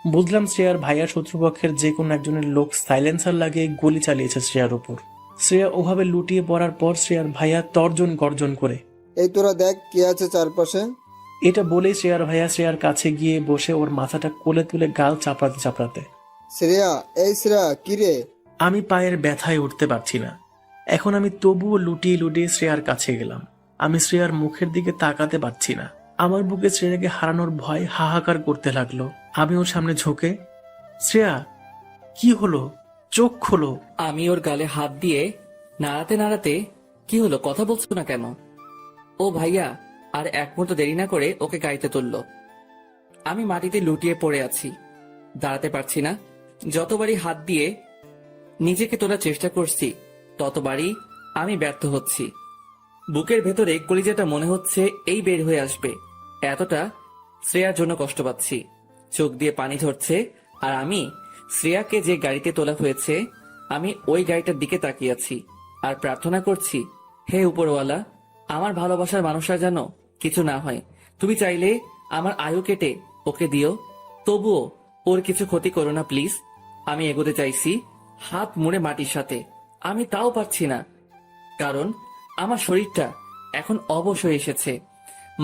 বুঝলাম শ্রেয়ার ভাইয়ার শত্রুপক্ষের যে কোনো একজনের লোক সাইলেন্সার লাগিয়ে গুলি চালিয়েছে শ্রেয়ার উপর। শ্রেয়া ওভাবে লুটিয়ে পড়ার পর শ্রেয়ার ভাইয়া তর্জন গর্জন করে, এই তোরা দেখ কে আছে চারপাশে। এটা বলেই শ্রেয়ার ভাইয়া শ্রেয়ার কাছে গিয়ে বসে ওর মাথাটা কোলে তুলে গাল চাপড়াতে চাপড়াতে, শ্রেয়া, এই শ্রেয়া, কিরে? আমি পায়ের ব্যথায় উঠতে পারছি না। এখন আমি তবুও লুটিয়ে লুটিয়ে শ্রেয়ার কাছে গেলাম। আমি শ্রেয়ার মুখের দিকে তাকাতে পারছি না। আমার বুকে শ্রেয়াকে হারানোর ভয় হাহাকার করতে লাগলো। আমি ওর সামনে ঝুঁকে, শ্রেয়া কি হলো, চোখ খোলো। আমি ওর গালে হাত দিয়ে নাড়াতে নাড়াতে, কি হলো, কথা বলছো না কেন? ও ভাইয়া, আর এক মুহূর্ত দেরি না করে ওকে গাড়িতে তুলল। আমি মাটিতে লুটিয়ে পড়ে আছি, দাঁড়াতে পারছি না। যতবারই হাত দিয়ে নিজেকে তোলার চেষ্টা করছি ততবারই আমি ব্যর্থ হচ্ছি। বুকের ভেতরে কলিজাটা মনে হচ্ছে এই বের হয়ে আসবে, এতটা শ্রেয়ার জন্য কষ্ট পাচ্ছি। চোখ দিয়ে পানি ঝরছে আর আমি শ্রেয়াকে যে গাড়িতে তোলা হয়েছে আমি ওই গাড়িটার দিকে তাকিয়ে আছি আর প্রার্থনা করছি, হে উপরওয়ালা, আমার ভালোবাসার মানুষরা যেন কিছু না হয়। তুমি চাইলে আমার আয়ু কেটে ওকে দিও, তবুও ওর কিছু ক্ষতি করো না প্লিজ। আমি এগোতে চাইছি হাত মুড়ে মাটির সাথে, আমি তাও পারছি না, কারণ আমার শরীরটা এখন অবশ হয়ে এসেছে।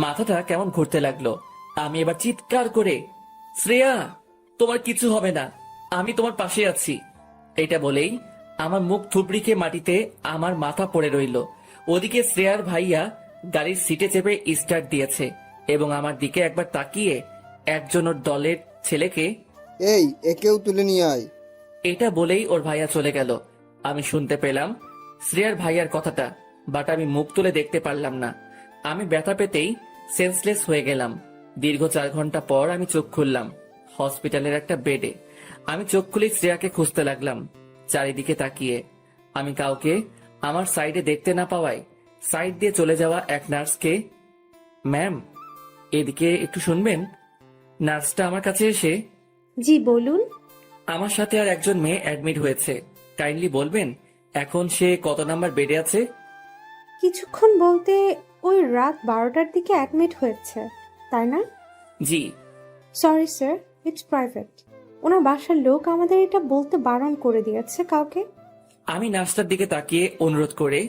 মাথাটা কেমন ঘুরতে লাগলো। আমি এবার চিৎকার করে, শ্রেয়া, তোমার কিছু হবে না, আমি তোমার পাশে আছি, এটা বলেই আমার মুখ থুবড়িকে মাটিতে আমার মাথা পড়ে রইল। ওদিকে শ্রেয়ার ভাইয়া গাড়ির সিটে চেপে স্টার্ট দিয়েছে এবং আমার দিকে একবার তাকিয়ে একজন ওর দলের ছেলেকে, এই একেও তুলে নিয়ে আয়। এটা বলেই ওর ভাইয়া চলে গেল। আমি শুনতে পেলাম শ্রেয়ার ভাইয়ার কথাটা, বাট আমি মুখ তুলে দেখতে পারলাম না। আমি ব্যথা পেতেই সেন্সলেস হয়ে গেলাম। দীর্ঘ 4 ঘন্টা পর আমি চোখ খুললাম হসপিটালের একটা বেডে। আমি চোখ খুলে শ্রেয়াকে খুঁজতে লাগলাম চারিদিকে তাকিয়ে। আমি কাউকে আমার সাইডে দেখতে না পাওয়ায় সাইড দিয়ে চলে যাওয়া এক নার্সকে, ম্যাম এদিকে একটু শুনবেন। নার্সটা আমার কাছে এসে, জি বলুন। আমার সাথে আর একজন মেয়ে অ্যাডমিট হয়েছে, কাইন্ডলি বলবেন এখন সে কত নাম্বার বেডে আছে? কিছুক্ষণ বলতে ওই রাত 12টার দিকে অ্যাডমিট হয়েছে, তাই না? জি। Sorry sir, it's private. ওনার বাসার লোক আমাদের এটা বলতে বারণ করে দিয়েছে কাউকে। আমি নার্সটার দিকে তাকিয়ে অনুরোধ করে,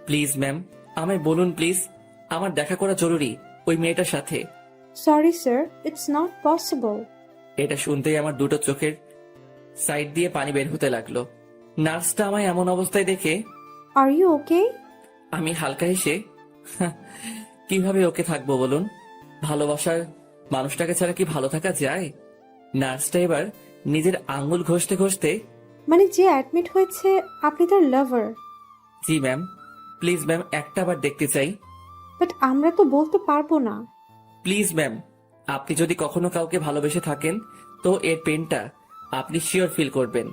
প্লিজ ম্যাম আমায় বলুন প্লিজ, আমার দেখা করা জরুরি ওই মেয়েটার সাথে। Sorry sir, it's not possible. এটা শুনতেই আমার দুটো চোখের সাইড দিয়ে পানি বের হতে লাগলো। নার্সটা আমায় এমন অবস্থায় দেখে, আর ইউ ওকে? আমি হালকা হেসে, কিভাবে ওকে থাকবো বলুন, ভালোবাসার মানুষটাকে ছাড়া কি ভালো থাকা যায়? নার্সটা এবার নিজের আঙ্গুল ঘষতে ঘষতে, মানে যে অ্যাডমিট হয়েছে আপনি তার লাভার? জি ম্যাম, প্লিজ ম্যাম একটা বার দেখতে চাই। বাট আমরা তো বলতে পারবো না। প্লিজ ম্যাম, আপনি যদি কখনো কাউকে ভালোবেসে থাকেন তো এর পেনটা আপনি শিওর ফিল করবেন।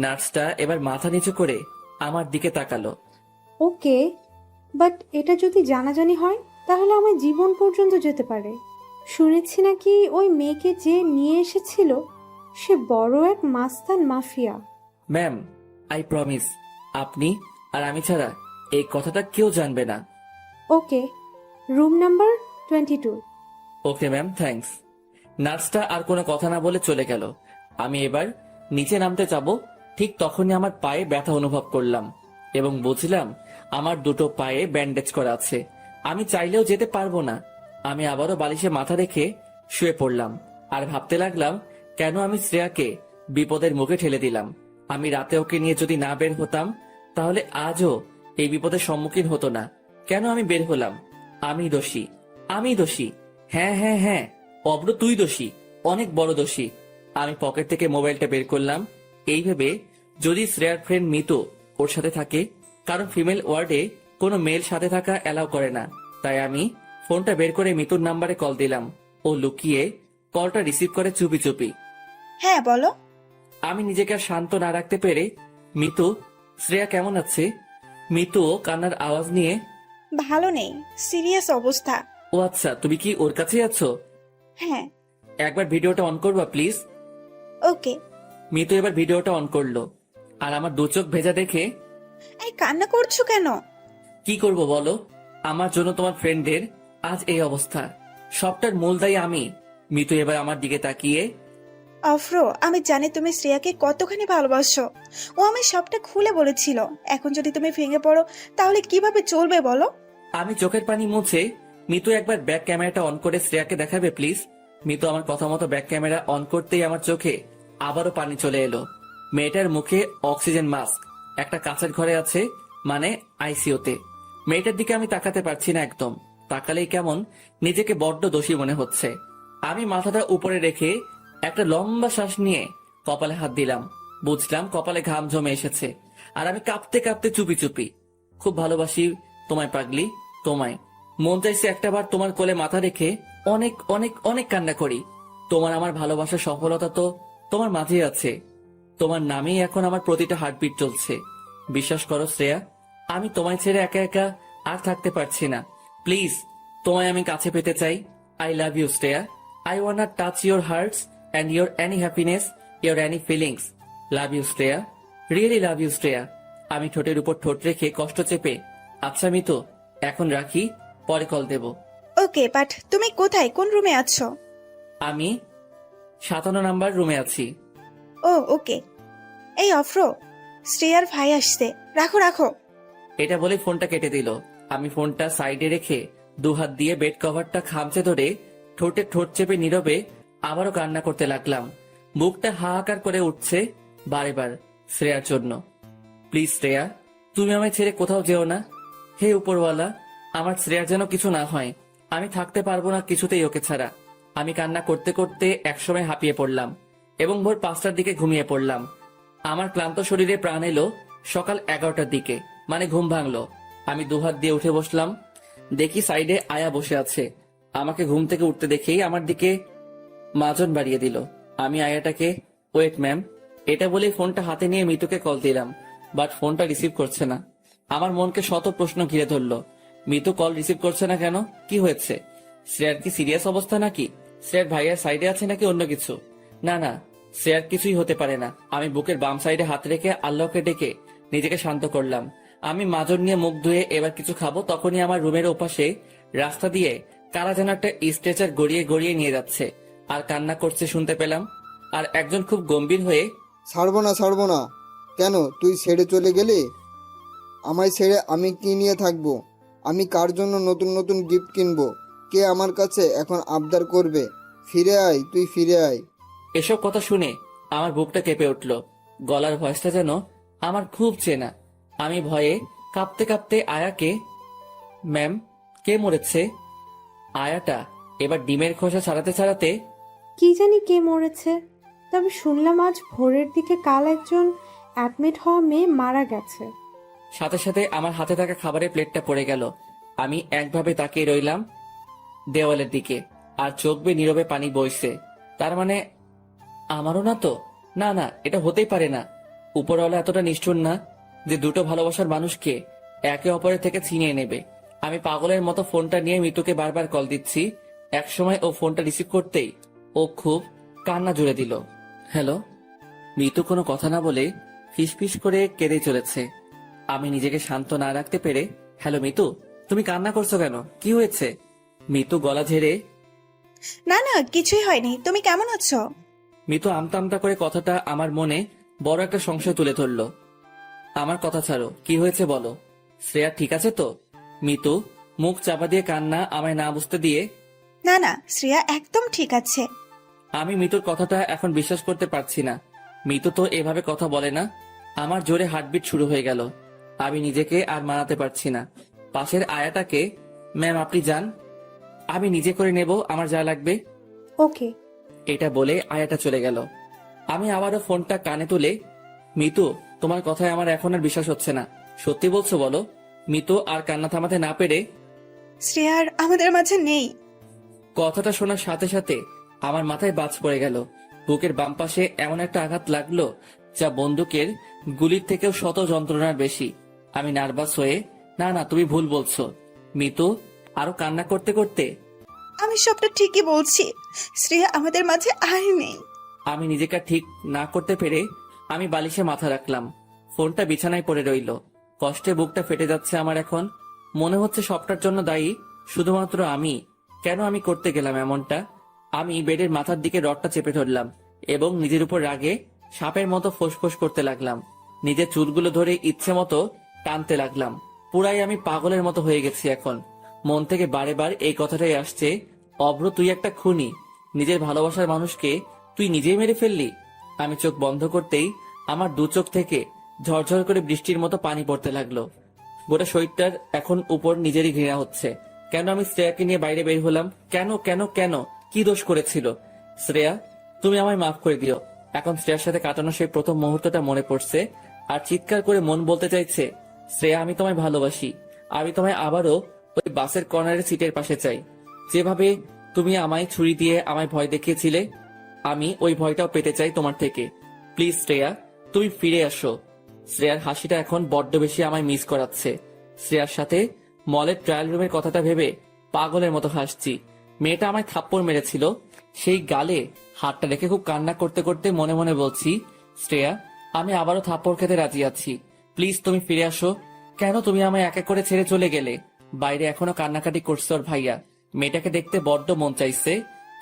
নার্সটা এবার মাথা নিচু করে আমার দিকে তাকালো। ওকে, বাট এটা যদি জানাজানি হয় তাহলে আমার জীবন পর্যন্ত যেতে পারে। শুনেছি নাকি ওই মেয়েকে যে নিয়ে এসেছিল সে বড় এক মাস্তান মাফিয়া। ম্যাম আই প্রমিস, আপনি আর আমি ছাড়া এই কথাটা কেউ জানবে না। Okay, room number 22। Okay ma'am, thanks. নার্সটা আর কোনো কথা না বলে চলে গেল। আমি এবার নিচে নামতে যাব, ঠিক তখনই আমার পায়ে ব্যথা অনুভব করলাম এবং বুঝলাম আমার দুটো পায়ে ব্যান্ডেজ করা আছে। আমি চাইলেও যেতে পারবো না। আমি আবারও বালিশে মাথা রেখে শুয়ে পড়লাম আর ভাবতে লাগলাম কেন আমি শ্রেয়াকে বিপদের মুখে ঠেলে দিলাম। আমি রাতে ওকে নিয়ে যদি না বের হতাম তাহলে আজও এই বিপদের সম্মুখীন হতো না। কেন আমি বের হলাম? আমি দোষী, আমি দোষী। হ্যাঁ হ্যাঁ হ্যাঁ, অব্র তুই দোষী, অনেক বড় দোষী। আমি পকেট থেকে মোবাইলটা বের করলাম এই ভেবে যদি শ্রেয়ার ফ্রেন্ড মিতু ওর সাথে থাকে, কারণ ফিমেল ওয়ার্ডে কোনো মেল সাথে থাকা অ্যালাউ করে না। তাই আমি ফোনটা বের করে মিতুর নাম্বারে কল দিলাম। ও লুকিয়ে কলটা রিসিভ করে চুপি চুপি। হ্যাঁ বলো। আমি নিজেকে আর শান্ত না রাখতে পেরে, মিতু, শ্রেয়া কেমন আছে? মিতু কান্নার আওয়াজ নিয়ে, ভালো নেই, সিরিয়াস অবস্থা। ও আচ্ছা, তুমি কি ওর কাছেই আছো? হ্যাঁ। একবার ভিডিওটা অন করবা প্লিজ। ওকে। মিতু এবার ভিডিওটা অন করলো আর আমার দু চোখ ভেজা দেখে, এই কান্না করছো কেন? কি করব বলো, আমার জন্য তোমার ফ্রেন্ডের আজ এই অবস্থা, সবটার মূল দায়ী আমি। মিতু এবার আমার দিকে তাকিয়ে, অফ্র, আমি জানি তুমি শ্রেয়াকে কতখানি ভালোবাসো। ও আমি সবটা খুলে বলেছিল। এখন যদি তুমি ভেঙে পড়ো তাহলে কিভাবে চলবে বলো? আমি চোখের পানি মুছে, মিতু একবার ব্যাক ক্যামেরাটা অন করে শ্রেয়াকে দেখাবে প্লিজ। মিতু আমার কথা মতো ব্যাক ক্যামেরা অন করতেই আমার চোখে আবারও পানি চলে এলো। মেয়েটার মুখে অক্সিজেন মাস্ক, একটা কাঁচের ঘরে আছে, মানে আইসিইউতে। মেয়েটার দিকে আমি তাকাতে পারছি না একদম, তাকালেই কেমন নিজেকে বড্ড দোষী মনে হচ্ছে। আমি মাথাটা উপরে রেখে একটা লম্বা শ্বাস নিয়ে কপালে হাত দিলাম। বুঝলাম কপালে ঘাম জমে এসেছে আর আমি কাঁপতে কাঁপতে চুপি চুপি, খুব ভালোবাসি তোমায় পাগলি, তোমায়, মন চাইছে একটাবার তোমার কোলে মাথা রেখে অনেক অনেক অনেক কান্না করি। তোমার আমার ভালোবাসার সফলতা তো তোমার মাঝেই আছে। তোমার নামেই এখন আমার প্রতিটা হার্টবিট চলছে। বিশ্বাস করো শ্রেয়া, আমি তোমায় ছেড়ে একা একা আর থাকতে পারছি না। প্লিজ, তোমায় আমি কাছে পেতে চাই। I love you Shreya. I want touch your hearts and your any happiness, your any feelings. Love you Shreya, really love you Shreya. আমি ঠোঁটের উপর ঠোঁট রেখে কষ্ট চেপে, আচ্ছা মিতু, এখন রাখি, পরে কল দেব। ওকে, বাট তুমি কোথায়, কোন রুমে আছো? আমি 57 নাম্বার রুমে আছি। ও ওকে। এই অফ্র, শ্রেয়ার ভাই আসছে, রাখো রাখো। এটা বলে ফোনটা কেটে দিল। আমি ফোনটা সাইডে রেখে দুহাত দিয়ে বেড কভারটা খামচে ধরে ঠোঁটে ঠোঁট চেপে নীরবে আবারও কান্না করতে লাগলাম। বুকটা হাহাকার করে উঠছে বারে বার শ্রেয়ার জন্য। প্লিজ শ্রেয়া, তুমি আমায় ছেড়ে কোথাও যেও না। হে উপরওয়ালা, আমার শ্রেয়ার যেন কিছু না হয়। আমি থাকতে পারবো না কিছুতেই ওকে ছাড়া। আমি কান্না করতে করতে একসময় হাঁপিয়ে পড়লাম এবং ভোর 5টার দিকে ঘুমিয়ে পড়লাম। আমার ক্লান্ত শরীরে প্রাণ এলো সকাল 11টার দিকে, মানে ঘুম ভাঙলো। আমি দুহাত দিয়ে উঠে বসলাম। দেখি সাইডে আয়া বসে আছে। আমাকে ঘুম থেকে উঠতে দেখেই আমার দিকে মাজন বাড়িয়ে দিল। আমি আয়াটাকে, ওয়েট ম্যাম, এটা বলে ফোনটা হাতে নিয়ে মিতুকে কল দিলাম, বাট ফোনটা রিসিভ করছে না। আমার মনকে শত প্রশ্ন ঘিরে ধরলো। মিতু কল রিসিভ করছে না কেন? কি হয়েছে? শ্রেয়ার কি সিরিয়াস অবস্থা নাকি? শ্রেয়ার ভাইয়ার সাইডে আছে নাকি অন্য কিছু? না না, শ্রেয়ার কিছুই হতে পারে না। আমি বুকের বাম সাইডে হাত রেখে আল্লাহকে ডেকে নিজেকে শান্ত করলাম। আমি মাজন নিয়ে মুখ ধুয়ে এবার কিছু খাবো, তখনই আমার রুমের ওপাশে রাস্তা দিয়ে কারা যেন একটা স্ট্রেচার গড়িয়ে গড়িয়ে নিয়ে যাচ্ছে আর কান্না করছে শুনতে পেলাম। আর একজন খুব গম্ভীর হয়ে, ছাড়বো না ছাড়বো না। কেন তুই ছেড়ে চলে গেলি? আমায় ছেড়ে আমি কি নিয়ে থাকবো? আমি কার জন্য নতুন নতুন গিফট কিনবো? কে আমার কাছে এখন আবদার করবে? ফিরে আয়, তুই ফিরে আয়। এসব কথা শুনে আমার বুকটা কেঁপে উঠল। গলার ভয়েসটা যেন আমার খুব চেনা। আমি ভয়ে কাঁপতে কাঁপতে আয়াকে, ম্যাম, কে মরেছে? আয়াটা এবার ডিমের খোসা ছাড়াতে ছাড়াতে, কি জানি কে মরেছে, তবে শুনলাম আজ ভোরের দিকে কাল একজন অ্যাডমিট হওয়া মেয়ে মারা গেছে। সাথে সাথে আমার হাতে থাকা খাবারের প্লেটটা পড়ে গেল। আমি একভাবে তাকিয়ে রইলাম দেওয়ালের দিকে, আর চোখ বেয়ে নীরবে পানি বইছে। তার মানে আমারও না তো? না না, এটা হতেই পারে না। উপরওয়ালা এতটা নিষ্ঠুর না যে দুটো ভালোবাসার মানুষকে একে অপরের থেকে ছিনিয়ে নেবে। আমি পাগলের মতো ফোনটা নিয়ে মিতুকে বারবার কল দিচ্ছি। একসময় ও ফোনটা রিসিভ করতেই ও খুব কান্না জুড়ে দিল। হ্যালো। মিতু কোনো কথা না বলে ফিসফিস করে কেঁদে চলেছে। আমি নিজেকে শান্ত না রাখতে পেরে, হ্যালো মিতু, তুমি কান্না করছো কেন? কি হয়েছে? মিতু গলা ঝেড়ে, না না, কিছুই হয়নি। তুমি কেমন আছো? মিতু আমতা আমতা করে কথাটা আমার মনে বড় একটা সংশয় তুলে ধরলো। আমার কথা ছাড়ো, কি হয়েছে বলো। শ্রেয়া ঠিক আছে তো? মিতু মুখ চাপা দিয়ে কান্না আমায় না বুঝতে দিয়ে, না না, শ্রেয়া একদম ঠিক আছে। আমি মিতুর কথাটা এখন বিশ্বাস করতে পারছি না। মিতু তো এভাবে কথা বলে না। আমার জোরে হার্টবিট শুরু হয়ে গেল। আমি নিজেকে আর মানাতে পারছি না। পাশের আয়াটাকে, ম্যাম আপনি যান, আমি নিজে করে নেব আমার যা লাগবে। ওকে। এটা বলে আয়াটা চলে গেল। আমি আবারও ফোনটা কানে তুলে, মিতু, তোমার কথায় আমার এখন আর বিশ্বাস হচ্ছে না। সত্যি বলছো বলো? মিতু আর কান্না থামাতে না পেরে, শ্রেয়ার আমাদের মাঝে নেই। কথাটা শোনার সাথে সাথে আমার মাথায় বাজ পড়ে গেল। বুকের বাম পাশে এমন একটা আঘাত লাগলো যা বন্দুকের গুলির থেকেও শত যন্ত্রণার বেশি। আমি নার্ভাস হয়ে, না না, তুমি ভুল বলছো। মিতু আরো কান্না করতে করতে, আমি সবটা ঠিকই বলছি, শ্রেয়া আমাদের মাঝে আর নেই। আমি নিজেকে ঠিক না করতে পেরে আমি বালিশে মাথা রাখলাম। ফোনটা বিছানায় পড়ে রইল। কষ্টে বুকটা ফেটে যাচ্ছে আমার। এখন মনে হচ্ছে সবটার জন্য দায়ী শুধুমাত্র আমি। কেন আমি করতে গেলাম এমনটা? আমি বেডের মাথার দিকে রডটা চেপে ধরলাম এবং নিজের উপর রাগে সাপের মতো ফোঁসফোঁস করতে লাগলাম। নিজের চুলগুলো ধরে ইচ্ছে মতো টানতে লাগলাম। পুরাই আমি পাগলের মতো হয়ে গেছি এখন। মন থেকে বারে বার এই কথাটাই আসছে, অভ্র তুই একটা খুনি। নিজের ভালোবাসার মানুষকে তুই নিজেই মেরে ফেললি। আমি চোখ বন্ধ করতেই আমার দু চোখ থেকে ঝরঝর করে বৃষ্টির মতো পানি পড়তে লাগলো। গোটা শরীরটার এখন উপর নিজেরই ঘৃণা হচ্ছে। কেন আমি শ্রেয়াকে নিয়ে বাইরে বের হলাম? কেন কেন কেন? কি দোষ করেছিল? শ্রেয়া, তুমি আমায় মাফ করে দিও। এখন শ্রেয়ার সাথে কাটানো সেই প্রথম মুহূর্তটা মনে পড়ছে আর চিৎকার করে মন বলতে চাইছে, শ্রেয়া আমি তোমায় ভালোবাসি। আমি তোমায় আবারও ওই বাসের কর্নারের সিটের পাশে চাই। যেভাবে তুমি আমায় ছুরি দিয়ে আমায় ভয় দেখিয়েছিলে, আমি ওই ভয়টাও পেতে চাই তোমার থেকে। প্লিজ শ্রেয়া, তুমি ফিরে আসো। শ্রেয়ার হাসিটা এখন বড্ড বেশি আমায় মিস করাচ্ছে। শ্রেয়ার সাথে মলের ট্রায়াল রুমের কথাটা ভেবে পাগলের মতো হাসছি। মেয়েটা আমায় থাপ্পড় মেরেছিল, সেই গালে হাতটা রেখে খুব কান্না করতে করতে মনে মনে বলছি, শ্রেয়া, আমি আবারও থাপ্পড় খেতে রাজি আছি। প্লিজ তুমি ফিরে আসো। কেন তুমি আমায় এক এক করে ছেড়ে চলে গেলে? বাইরে এখনো কান্নাকাটি করছে ওর ভাইয়া। মেয়েটাকে দেখতে বড্ড মন চাইছে,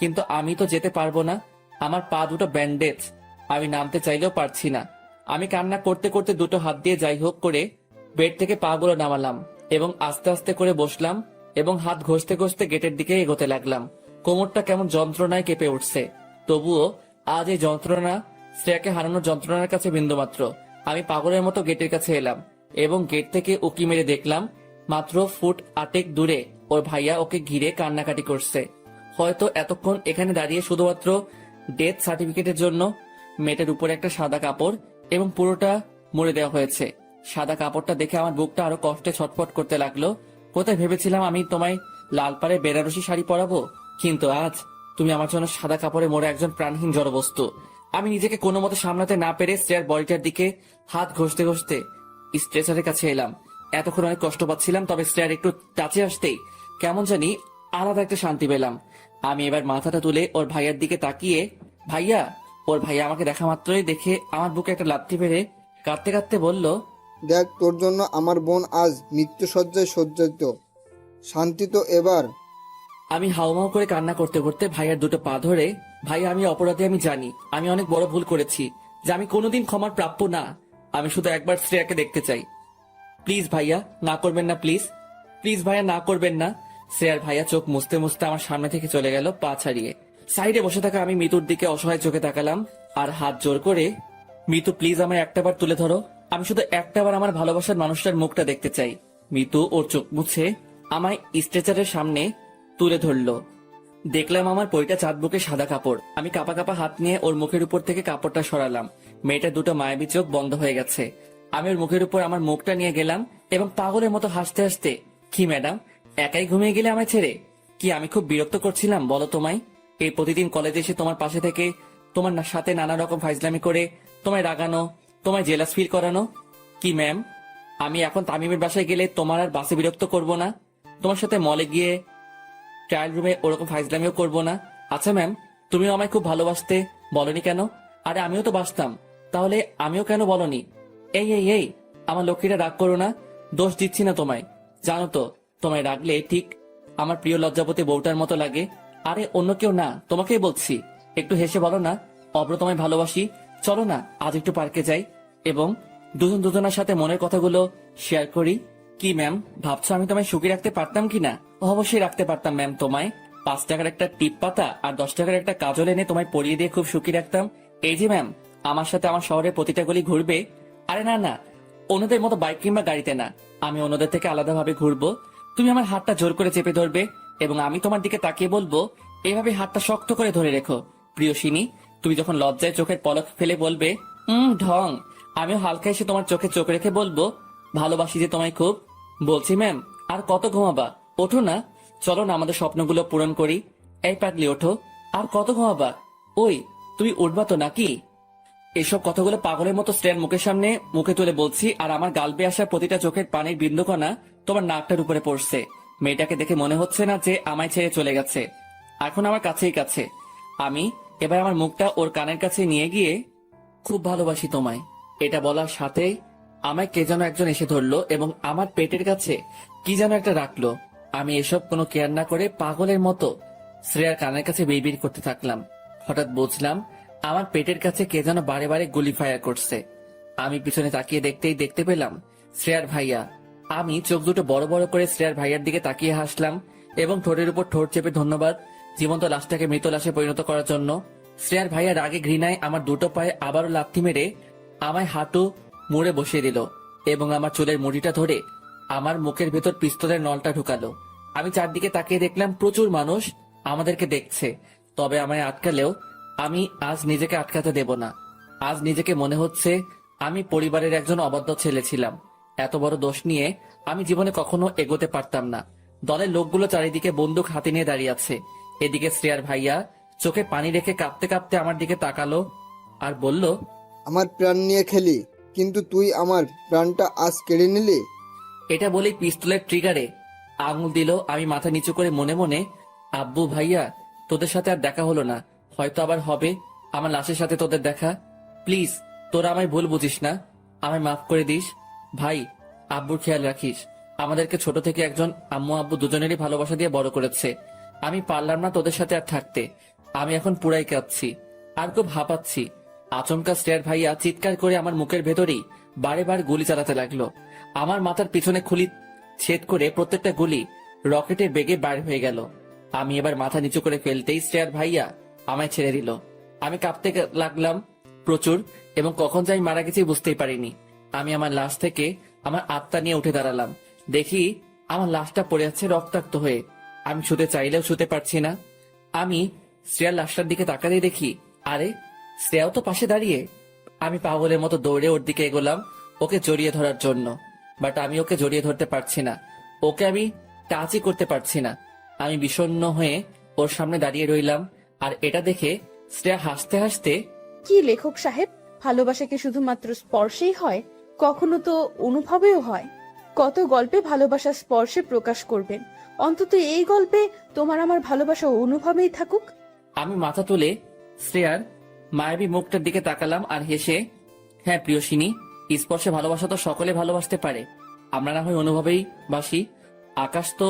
কিন্তু আমি তো যেতে পারবো না। আমার পা দুটো ব্যান্ডেজ, আমি নামতে চাইলেও পারছি না। আমি কান্না করতে করতে দুটো হাত দিয়ে যাই হোক করে বেড থেকে পা গুলো নামালাম এবং আস্তে আস্তে করে বসলাম এবং হাত ঘষতে ঘষতে গেটের দিকে এগোতে লাগলাম। কোমরটা কেমন যন্ত্রণায় কেঁপে উঠছে, তবুও আজ এই যন্ত্রণা শ্রেয়াকে হারানোর যন্ত্রণার কাছে বিন্দুমাত্র। আমি পাগলের মতো গেটের কাছে এলাম এবং গেট থেকে উকি মেরে দেখলাম মাত্র ফুট 8 দূরে ওর ভাইয়া ওকে ঘিরে কান্নাকাটি করছে। হয়তো এতক্ষণ এখানে দাঁড়িয়ে শুধুমাত্র ডেথ সার্টিফিকেটের জন্য। মেয়েটার উপরে একটা সাদা কাপড় এবং পুরোটা মুড়ে দেওয়া হয়েছে। সাদা কাপড়টা দেখে আমার বুকটা আরো কষ্টে ছটফট করতে লাগলো। কোথায় ভেবেছিলাম আমি তোমায় লাল পাড়ে বেনারসি শাড়ি পরাবো, কিন্তু আজ তুমি আমার জন্য সাদা কাপড়ে মোড়ে একজন প্রাণহীন জড়বস্তু। আমি নিজেকে কোনো মতে সামলাতে না পেরে শ্রেয়ার বডিটার দিকে হাত ঘষতে ঘষতে স্ট্রেচারের কাছে এলাম। এতক্ষণ অনেক কষ্ট পাচ্ছিলাম, তবে শ্রেয়ার একটু কাছে আসতেই কেমন জানি আলাদা একটা শান্তি পেলাম। আমি এবার মাথাটা তুলে ওর ভাইয়ার দিকে তাকিয়ে, ভাইয়া, ওর ভাইয়া আমাকে দেখা মাত্রই দেখে আমার বুকে একটা লাথি মেরে কাঁদতে কাঁদতে বলল, দেখ, তোর জন্য আমার বোন আজ মৃত্যুসজ্জায় সজ্জিত। শান্তি তো এবার। আমি হাউমাউ করে কান্না করতে করতে ভাইয়ার দুটো পা ধরে, ভাইয়া আমি অপরাধী, আমি জানি আমি অনেক বড় ভুল করেছি, যে আমি কোনোদিন ক্ষমার প্রাপ্য না। আমি শুধু একবার শ্রেয়াকে দেখতে চাই। প্লিজ ভাইয়া, না করবেন না, প্লিজ প্লিজ ভাইয়া, না করবেন না। শ্রেয়ার ভাইয়া চোখ মুছতে মুছতে আমার সামনে থেকে চলে গেল পা ছাড়িয়ে। সাইডে বসে থাকা আমি মিতুর দিকে অসহায় চোখে তাকালাম আর হাত জোর করে, মিতু প্লিজ আমায় একটাবার তুলে ধরো। আমি শুধু একটাবার আমার ভালোবাসার মানুষটার মুখটা দেখতে চাই। মিতু ওর চোখ মুছে আমায় স্ট্রেচারের সামনে তুলে ধরলো। দেখলাম আমার পৈটা চাঁদ বুকে সাদা কাপড়। আমি কাপা কাপা হাত নিয়ে ওর মুখের উপর থেকে কাপড়টা সরালাম। মেয়েটার দুটো মায়াবী চোখ বন্ধ হয়ে গেছে। আমি ওর মুখের উপর আমার মুখটা নিয়ে গেলাম এবং পাগলের মতো হাসতে হাসতে, কি ম্যাডাম, একাই ঘুমিয়ে গেলে আমায় ছেড়ে? কি আমি খুব বিরক্ত করছিলাম বলো তোমায়? এই প্রতিদিন কলেজে এসে তোমার পাশে থেকে তোমার সাথে নানা রকম ফাইজলামি করে তোমায় রাগানো, তোমায় জেলাস ফিল করানো। কি ম্যাম, আমি এখন তামিমের বাসায় গেলে তোমার আর বাসে বিরক্ত করব না? তোমার সাথে মলে গিয়ে ট্রায়াল রুমে ওরকম ফাইজলামিও করব না? আচ্ছা ম্যাম, তুমিও আমায় খুব ভালোবাসতে, বলনি কেন? আরে আমিও তো বাসতাম, তাহলে আমিও কেন বলনি? এই এই এই আমার লক্ষ্মীরা, রাগ করো না, দোষ দিচ্ছি না তোমায়। জানো তো, তোমায় রাগলে ঠিক আমার প্রিয় লজ্জাপতি বউটার মতো লাগে। আরে অন্য কেউ না, তোমাকেই বলছি। একটু হেসে বলো না, অব্র তোমায় ভালোবাসি, চলো না আজ একটু পার্কে যাই এবং দুজন দুজনের সাথে মনের কথাগুলো শেয়ার করি। কি ম্যাম, ভাবছো আমি তোমায় সুখী রাখতে পারতাম কিনা? অবশ্যই রাখতে পারতাম ম্যাম। তোমায় 5 টাকার একটা টিপ পাতা আর 10 টাকার একটা কাজল এনে তোমায় পরিয়ে দিয়ে খুব সুখী রাখতাম। এই যে ম্যাম, আমার সাথে আমার শহরের প্রতিটা গলি ঘুরবে। আরে না না, অন্যদের মতো বাইক কিংবা গাড়িতে না, আমি অন্যদের থেকে আলাদাভাবে ঘুরবো। তুমি আমার হাতটা জোর করে চেপে ধরবে এবং আমি তোমার দিকে তাকিয়ে বলবো, এভাবে হাতটা শক্ত করে ধরে রেখো প্রিয়সিনী। তুমি যখন লজ্জায় চোখের পলক ফেলে বলবে ঢং, আমিও হালকা এসে তোমার চোখে চোখ রেখে বলবো, ভালোবাসি যে তোমায় খুব। বলছি ম্যাম, আর কত ঘুমাবা? ওঠো না, চলো না আমাদের স্বপ্নগুলো পূরণ করি। এই পাগলি, ওঠো, আর কত ঘুমাবা? ওই তুমি উঠবা তো নাকি? এসব কথাগুলো পাগলের মতো শ্রেয়ার মুখের সামনে মুখে তুলে বলছি, আর আমার গাল বেয়ে আসা প্রতিটা চোখের পানির বিন্দুকণা তোমার নাকটার উপরে পড়ছে। মেয়েটাকে দেখে মনে হচ্ছে না যে আমায় ছেড়ে চলে গেছে, এখন আমার কাছেই কাছে। আমি এবার আমার মুখটা ওর কানের কাছে নিয়ে গিয়ে, খুব ভালোবাসি তোমায়, এটা বলার সাথেই আমায় কে যেন একজন এসে ধরলো এবং আমার পেটের কাছে কি যেন একটা রাখলো। আমি এসব কোনো কেয়ার না করে পাগলের মতো শ্রেয়ার কানের কাছে বিড়বিড় করতে থাকলাম। হঠাৎ বুঝলাম আমার পেটের কাছে কে যেন বারে বারে গুলি ফায়ার করছে। আমি পিছনে তাকিয়ে দেখতেই দেখতে পেলাম শ্রেয়ার ভাইয়া। আমি চোখ দুটো বড় বড় করে শ্রেয়ার ভাইয়ার দিকে তাকিয়ে হাসলাম এবং ঠোঁটের উপর ঠোঁট চেপে ধন্যবাদ জীবন্ত লাশটাকে মৃত লাশে পরিণত করার জন্য। শ্রেয়ার ভাইয়া রাগে ঘৃণায় আমার দুটো পায়ে আবারও লাথি মেরে আমায় হাঁটু মুড়ে বসিয়ে দিল এবং আমার চুলের মুড়িটা ধরে আমার মুখের ভেতর পিস্তলের নলটা ঢুকালো। আমি চারদিকে তাকিয়ে দেখলাম প্রচুর মানুষ আমাদেরকে দেখছে, তবে আমায় আটকালেও আমি আজ নিজেকে আটকাতে দেব না। আজ নিজেকে মনে হচ্ছে আমি পরিবারের একজন অবাধ্য ছেলে ছিলাম। এত বড় দোষ নিয়ে আমি জীবনে কখনো এগোতে পারতাম না। দলের লোকগুলো চারিদিকে বন্দুক হাতে নিয়ে দাঁড়িয়ে আছে। এদিকে শ্রেয়ার ভাইয়া চোখে পানি রেখে কাঁপতে কাঁপতে আমার দিকে তাকালো আর বলল, আমার প্রাণ নিয়ে খেলি, কিন্তু তুই আমার প্রাণটা আজ কেড়ে নিলি। এটা বলেই পিস্তলের ট্রিগারে আঙুল দিল। আমি মাথা নিচু করে মনে মনে, আব্বু ভাইয়া তোদের সাথে আর দেখা হলো না, হয়তো আবার হবে আমার লাশের সাথে তোদের দেখা। প্লিজ তোরা আমায় ভুল বুঝিস না, আমায় মাফ করে দিস ভাই। আব্বুর খেয়াল রাখিস। আমাদেরকে ছোট থেকে একজন আম্মু আব্বু দুজনেরই ভালোবাসা দিয়ে বড় করেছে। আমি পারলাম না তোদের সাথে আর থাকতে। আমি এখন পুরাই কাঁদছি আর খুব হাঁপাচ্ছি। আচমকা শ্রেয়ার ভাইয়া চিৎকার করে আমার মুখের ভেতরেই বারে বার গুলি চালাতে লাগলো। আমার মাথার পিছনে খুলি ছেদ করে প্রত্যেকটা গুলি রকেটের বেগে বাইর হয়ে গেল। আমি এবার মাথা নিচু করে ফেলতেই শ্রেয়ার ভাইয়া আমায় ছেড়ে দিল। আমি কাঁপতে লাগলাম প্রচুর, এবং কখন যাই মারা গেছি বুঝতেই পারিনি। আমি আমার লাশ থেকে আমার আত্মা নিয়ে উঠে দাঁড়ালাম। দেখি আমার লাশটা পড়ে আছে রক্তাক্ত হয়ে। আমি শুতে চাইলেও শুতে পারছি না। আমি শ্রেয়ার লাশটার দিকে তাকাতেই দেখি, আরে শ্রেয়াও তো পাশে দাঁড়িয়ে। আমি পাগলের মতো দৌড়ে ওর দিকে এগোলাম ওকে জড়িয়ে ধরার জন্য, বাট আমি ওকে জড়িয়ে ধরতে পারছি না। ওকে আমি টাচই করতে পারছি না। আমি বিষণ্ণ হয়ে ওর সামনে দাঁড়িয়ে রইলাম। আর এটা দেখে শ্রেয়া হাসতে হাসতে, কি লেখক সাহেব, ভালোবাসা কি শুধুমাত্র স্পর্শেই হয়? কখনো তো অনুভবেও হয়। কত গল্পে ভালোবাসা স্পর্শে প্রকাশ করবেন, অন্তত এই গল্পে তোমার আমার ভালোবাসা অনুভবেই থাকুক। আমি মাথা তুলে শ্রেয়ার মায়াবী মুখটার দিকে তাকালাম আর হেসে, হ্যাঁ প্রিয়সিনী, স্পর্শে ভালোবাসা তো সকলে ভালোবাসতে পারে। আমরা না হয় অনুভবেই বাসি। আকাশ তো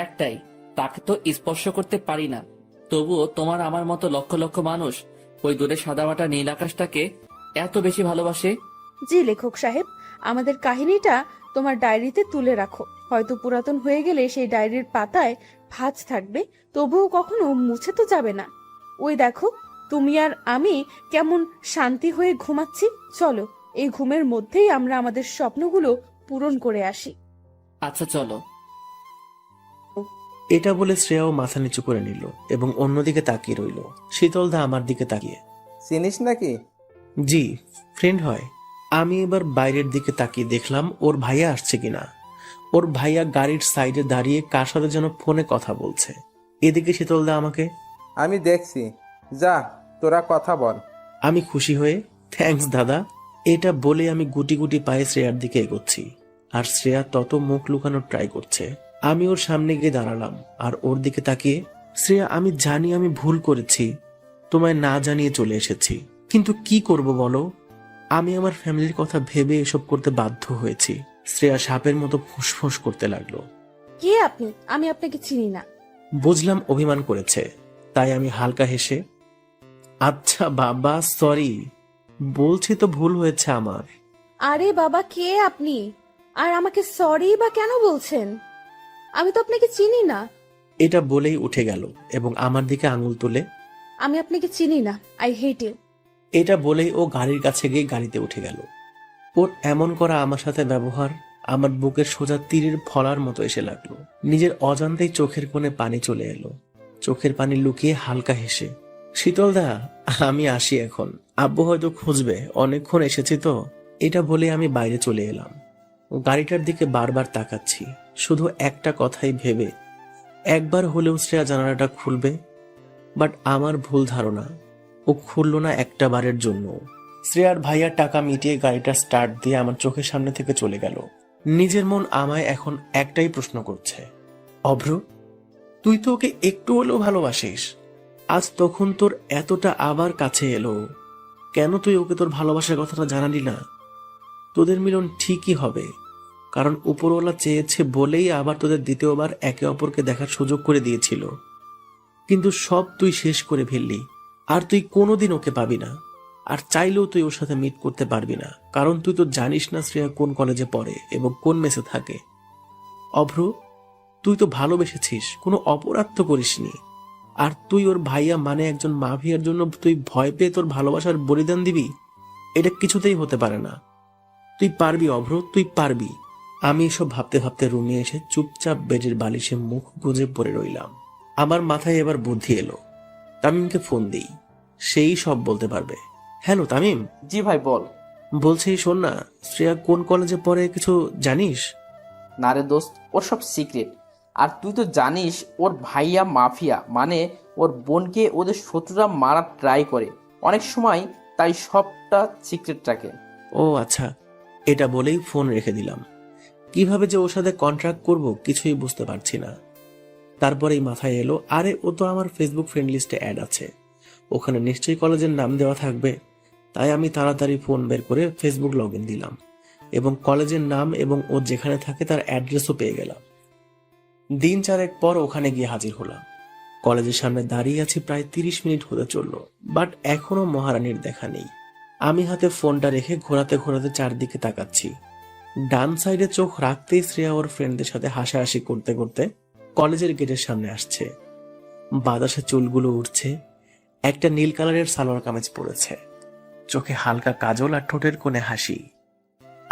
একটাই, তাকে তো স্পর্শ করতে পারি না। তবুও তোমার আমার মতো লক্ষ লক্ষ মানুষ ওই দূরে সাদামাটা নীল আকাশটাকে এত বেশি ভালোবাসে। জি লেখক সাহেব, আমাদের কাহিনীটা তোমার ডায়েরিতে তুলে রাখো। হয়তো পুরাতন হয়ে গেলে সেই ডায়েরির পাতায় ভাঁজ থাকবে, তবুও কখনো মুছে তো যাবে না। ওই দেখো, তুমি আর আমি কেমন শান্তি হয়ে ঘুমাচ্ছি। চলো, এই ঘুমের মধ্যেই আমরা আমাদের স্বপ্নগুলো পূরণ করে আসি। আচ্ছা চলো। এটা বলে শ্রেয়াও মাথা নিচু করে নিল এবং অন্যদিকে তাকিয়ে রইল। শীতলদা আমার দিকে তাকিয়ে, চিনিস নাকি? জি, ফ্রেন্ড হয়। আমি এবার বাইরের দিকে তাকিয়ে দেখলাম ওর ভাইয়া আসছে কিনা। ওর ভাইয়া গাড়ির সাইডে দাঁড়িয়ে কার সাথে যেন ফোনে কথা বলছে। এদিকে শীতলদা আমাকে, আমি দেখছি, যা তোরা কথা বল। আমি খুশি হয়ে, থ্যাঙ্কস দাদা, এটা বলে আমি গুটি গুটি পায়ে শ্রেয়ার দিকে এগোচ্ছি। আর শ্রেয়া তত মুখ লুকানোর ট্রাই করছে। আমি ওর সামনে গিয়ে দাঁড়ালাম আর ওর দিকে তাকিয়ে, শ্রেয়া আমি জানি আমি ভুল করেছি, তোমায় না জানিয়ে চলে এসেছি, কিন্তু কি করব বলো, আমি আমার ফ্যামিলির কথা ভেবে এসব করতে বাধ্য হয়েছি। শ্রেয়া সাপের মতো ফুসফুস করতে লাগলো। কে আপনি? আমি আপনাকে চিনি না। বুঝলাম অভিমান করেছে, তাই আমি হালকা হেসে, আচ্ছা বাবা সরি, বলছি তো ভুল হয়েছে আমার। আরে বাবা, কে আপনি? আর আমাকে সরি বা কেন বলছেন? আমি তো আপনাকে চিনি না। এটা বলেই উঠে গেল এবং আমার দিকে আঙুল তুলে, আমি আপনাকে চিনি না, আই হেট ইউ। এটা বলেই ও গাড়ির কাছে গিয়ে গাড়িতে উঠে গেল। ওর এমন করা আমার সাথে ব্যবহার আমার বুকের সোজা তীরের ফলার মতো এসে লাগলো। নিজের অজান্তেই চোখের কোণে পানি চলে এলো। চোখের পানি লুকিয়ে হালকা হেসে, শীতলদা আমি আসি এখন, আব্বু হয়তো খুঁজবে, অনেকক্ষণ এসেছি তো। এটা বলে আমি বাইরে চলে এলাম। গাড়িটার দিকে বারবার তাকাচ্ছি, শুধু একটা কথাই ভেবে, একবার হলেও শ্রেয়া জানালাটা খুলবে। বাট আমার ভুল ধারণা, ও খুলল না একটা বারের জন্য। শ্রেয়ার ভাইয়ার টাকা মিটিয়ে গাড়িটা স্টার্ট দিয়ে আমার চোখের সামনে থেকে চলে গেল। নিজের মন আমায় এখন একটাই প্রশ্ন করছে, অভ্র তুই তো ওকে একটু হলেও ভালোবাসিস, আজ তখন তোর এতটা আবার কাছে এলো, কেন তুই ওকে তোর ভালোবাসার কথাটা জানালি না? তোদের মিলন ঠিকই হবে, কারণ উপরওয়ালা চেয়েছে বলেই আবার তোদের দ্বিতীয়বার একে অপরকে দেখার সুযোগ করে দিয়েছিল। কিন্তু সব তুই শেষ করে ফেললি, আর তুই কোনোদিন ওকে পাবি না, আর চাইলেও তুই ওর সাথে মিট করতে পারবি না, কারণ তুই তো জানিস না শ্রেয়া কোন কলেজে পড়ে এবং কোন মেসে থাকে। অভ্র তুই তো ভালোবেসেছিস, কোনো অপরাধ তো করিসনি, আর তুই ওর ভাইয়া মানে একজন মাফিয়ার জন্য তুই ভয় পেয়ে তোর ভালোবাসার বলিদান দিবি? এটা কিছুতেই হতে পারে না। তুই পারবি অভ্র, তুই পারবি। আমি এসব ভাবতে ভাবতে রুমে এসে চুপচাপ বেডের বালিশে মুখ গুজে পড়ে রইলাম। আমার মাথায় এবার বুদ্ধি এলো, তামিমকে ফোন দিই, সেই সব বলতে পারবে। হ্যালো তামিম। জি ভাই বল। বলছি শোন না, শ্রেয়া কোন কলেজে পড়ে কিছু জানিস? না রে দোস্ত, ওর সব সিক্রেট। আর তুই তো জানিস ওর ভাইয়া মাফিয়া, মানে ওর বোনকে ওদের শত্রুরা মারার ট্রাই করে অনেক সময়, তাই সবটা সিক্রেট রাখে। ও আচ্ছা, এটা বলেই ফোন রেখে দিলাম। কিভাবে যে ওর সাথে কন্ট্রাক্ট করব কিছুই বুঝতে পারছি না। তারপরেই মাথায় এলো, আরে ও তো আমার ফেসবুক ফ্রেন্ড লিস্টে অ্যাড আছে, ওখানে নিশ্চয়ই কলেজের নাম দেওয়া থাকবে। তাই আমি তাড়াতাড়ি ফোন বের করে ফেসবুক লগ ইন দিলাম এবং কলেজের নাম এবং ও যেখানে থাকে তার অ্যাড্রেসও পেয়ে গেলাম। দিন 4 পর ওখানে গিয়ে হাজির হলাম। কলেজের সামনে দাঁড়িয়ে আছি, প্রায় 30 মিনিট হতে চললো, বাট এখনো মহারানীর দেখা নেই। আমি হাতে ফোনটা রেখে ঘোরাতে ঘোরাতে চারদিকে তাকাচ্ছি। ডান সাইডে চোখ রাখতেই শ্রেয়া ওর ফ্রেন্ডদের সাথে হাসাহাসি করতে করতে কলেজের গেটের সামনে আসছে। বাতাসে চুলগুলো উঠছে, একটা নীল কালারের সালোয়ার কামিজ পরেছে, চোখে হালকা কাজল আর ঠোঁটের কোণে হাসি।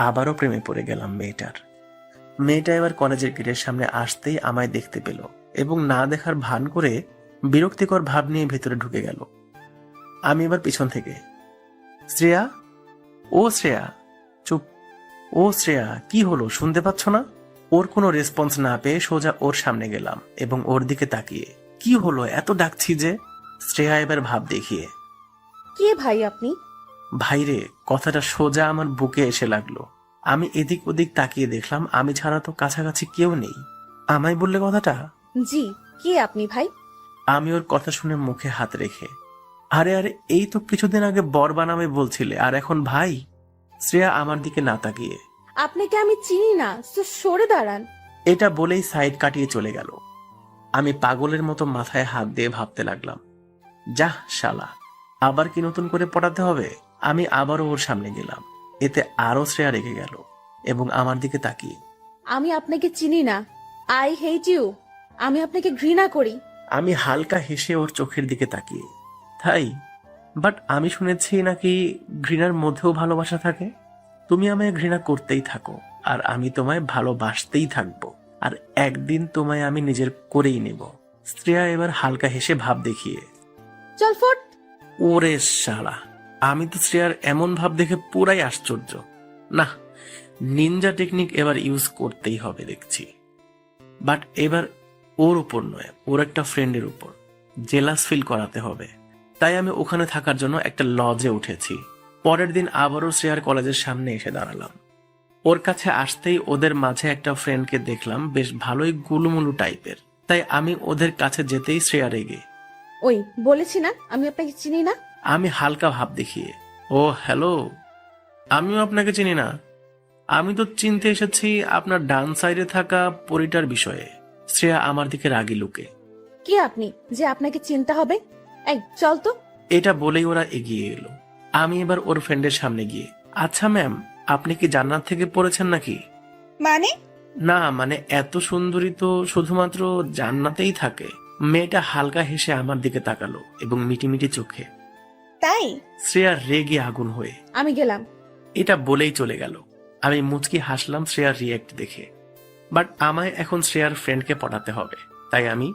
আবারও প্রেমে পড়ে গেলাম মেয়েটার। মেয়েটা এবার কলেজের গেটের সামনে আসতেই আমায় দেখতে পেল এবং না দেখার ভান করে বিরক্তিকর ভাব নিয়ে ভেতরে ঢুকে গেল। আমি এবার পিছন থেকে, শ্রেয়া, ও শ্রেয়া, চুপ, ও শ্রেয়া, কি হলো শুনতে পাচ্ছ না? ওর কোনো রেসপন্স না পেয়ে সোজা ওর সামনে গেলাম এবং ওর দিকে তাকিয়ে, কি হলো এত ডাকছি যে? শ্রেয়া এবার ভাব দেখিয়ে, কে ভাই আপনি? ভাইরে, কথাটা সোজা আমার বুকে এসে লাগলো। আমি এদিক ওদিক তাকিয়ে দেখলাম আমি ছাড়া তো কাছাকাছি কেউ নেই। আমায় বললে কথাটা? জি, কে আপনি ভাই? আমি ওর কথা শুনে মুখে হাত রেখে, আরে আরে, এই তো কিছুদিন আগে বর বানামে বলছিলে আর এখন ভাই? শ্রেয়া আমার দিকে না তাকিয়ে, আপনাকে আমি চিনি না, তো সরে দাঁড়ান। এটা বলেই সাইড কাটিয়ে চলে গেল। আমি পাগলের মতো মাথায় হাত দিয়ে ভাবতে লাগলাম, যাহ শালা, আবার কি নতুন করে পড়াতে হবে? আমি আবারও ওর সামনে গেলাম। এতে আরো শ্রেয়া রেগে গেল এবং আমার দিকে তাকিয়ে, আমি আপনাকে চিনি না, আই হেট ইউ, আমি আপনাকে ঘৃণা করি। আমি হালকা হেসে ওর চোখের দিকে তাকিয়ে, তাই? বাট আমি শুনেছি নাকি ঘৃণার মধ্যেও ভালোবাসা থাকে। তুমি আমায় ঘৃণা করতেই থাকো আর আমি তোমায় ভালোবাসতেই থাকবো, আর একদিন তোমায় আমি নিজের করেই নেব। শ্রেয়া এবার হালকা হেসে ভাব দেখিয়ে, চল ফট। ওরে শালা, আমি তো শ্রেয়ার এমন ভাব দেখে পুরাই আশ্চর্য। না, নিনজা টেকনিক এবার ইউজ করতেই হবে দেখছি। বাট এবার ওর উপর নয়, ওর একটা ফ্রেন্ডের উপর জেলাস ফিল করাতে হবে। তাই আমি ওখানে থাকার জন্য একটা লজে উঠেছি। পরের দিন আবারও শ্রেয়ার কলেজের সামনে এসে দাঁড়ালাম। ওর কাছে আসতেই ওদের মাঝে একটা ফ্রেন্ডকে দেখলাম, বেশ ভালোই গুলুমুলু টাইপের। তাই আমি ওদের কাছে যেতেই শ্রেয়া রেগে, ওই বলেছি না আমি আপনাকে চিনি না। আমি হালকা ভাব দেখিয়ে, ও হ্যালো, আমিও আপনাকে চিনি না। আমি তো চিনতে এসেছি আপনার ডান সাইডে থাকা পরিটার বিষয়ে। শ্রেয়া আমার দিকে রাগি লুকে, কে আপনি যে আপনাকে চিনতে হবে? এই চল তো। এটা বলেই ওরা এগিয়ে এলো। আমি এবার ওর ফ্রেন্ডের সামনে গিয়ে, আচ্ছা ম্যাম, আপনি কি জান্নাত থেকে পড়েছেন নাকি? মানে? না মানে এত সুন্দরী তো শুধুমাত্র জান্নাতেই থাকে। মেয়েটা হালকা হেসে আমার দিকে তাকালো এবং মিটিমিটি চোখে। তাই? শ্রেয়া রেগে আগুন হয়ে, আমি গেলাম। এটা বলেই চলে গেল। আমি মুচকি হাসলাম শ্রেয়ার রিয়েক্ট দেখে। বাট আমায় এখন শ্রেয়ার ফ্রেন্ডকে পটাতে হবে। তাই আমি,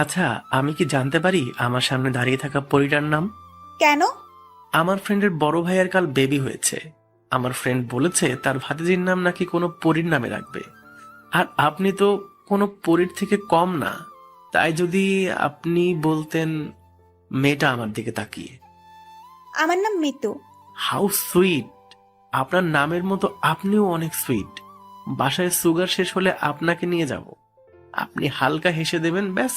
আচ্ছা আমি কি জানতে পারি আমার সামনে দাঁড়িয়ে থাকা পরিটার নাম? কেন? আমার ফ্রেন্ডের বড় ভাইয়ের কাল বেবি হয়েছে। আমার ফ্রেন্ড বলেছে তার ভাতিজির নাম নাকি কোনো পরীর নামে রাখবে। আর আপনি তো কোনো পরীর থেকে কম না, তাই যদি আপনি বলতেন। মেয়েটা আমার দিকে তাকিয়ে, আমার নাম মিতু। হাউ সুইট, আপনার নামের মতো আপনিও অনেক সুইট। বাসায় সুগার শেষ হলে আপনাকে নিয়ে যাব, আপনি হালকা হেসে দেবেন, ব্যাস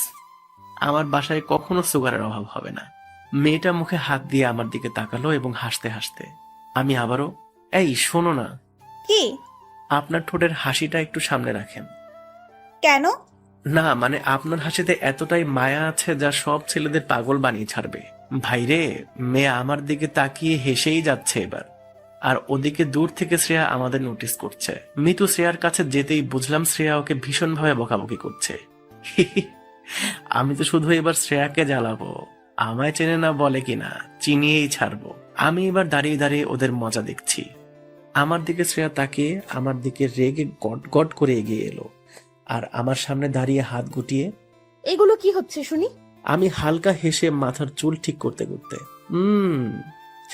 আমার বাসায় কখনো সুগারের অভাব হবে না। মেয়েটা মুখে হাত দিয়ে আমার দিকে তাকালো এবং হাসতে হাসতে আমি আবারও, এই শোনো না, কি? আপনার ঠোঁটের হাসিটা একটু সামনে রাখেন। কেন? না মানে আপনার হাসিতে এতটাই মায়া আছে যা সব ছেলেদের পাগল বানিয়ে ছাড়বে। ভাইরে, মেয়ে আমার দিকে তাকিয়ে হেসেই যাচ্ছে এবার, আর ওদিকে দূর থেকে শ্রেয়া আমাদের নোটিস করছে। মিতু শ্রেয়ার কাছে যেতেই বুঝলাম শ্রেয়া ওকে ভীষণভাবে বকাবকি করছে। আমি তো শুধু এবার শ্রেয়াকে জ্বালাবো, আমায় চেনে না বলে কিনা, চিনিয়েই ছাড়বো। আমি এবার দাঁড়িয়ে দাঁড়িয়ে ওদের মজা দেখছি। আমার দিকে শ্রেয়া তাকিয়ে আমার দিকে রেগে গট গট করে এগিয়ে এলো আর আমার সামনে দাঁড়িয়ে হাত গুটিয়ে, এগুলো কি হচ্ছে শুনি? আমি হালকা হেসে মাথার চুল ঠিক করতে করতে,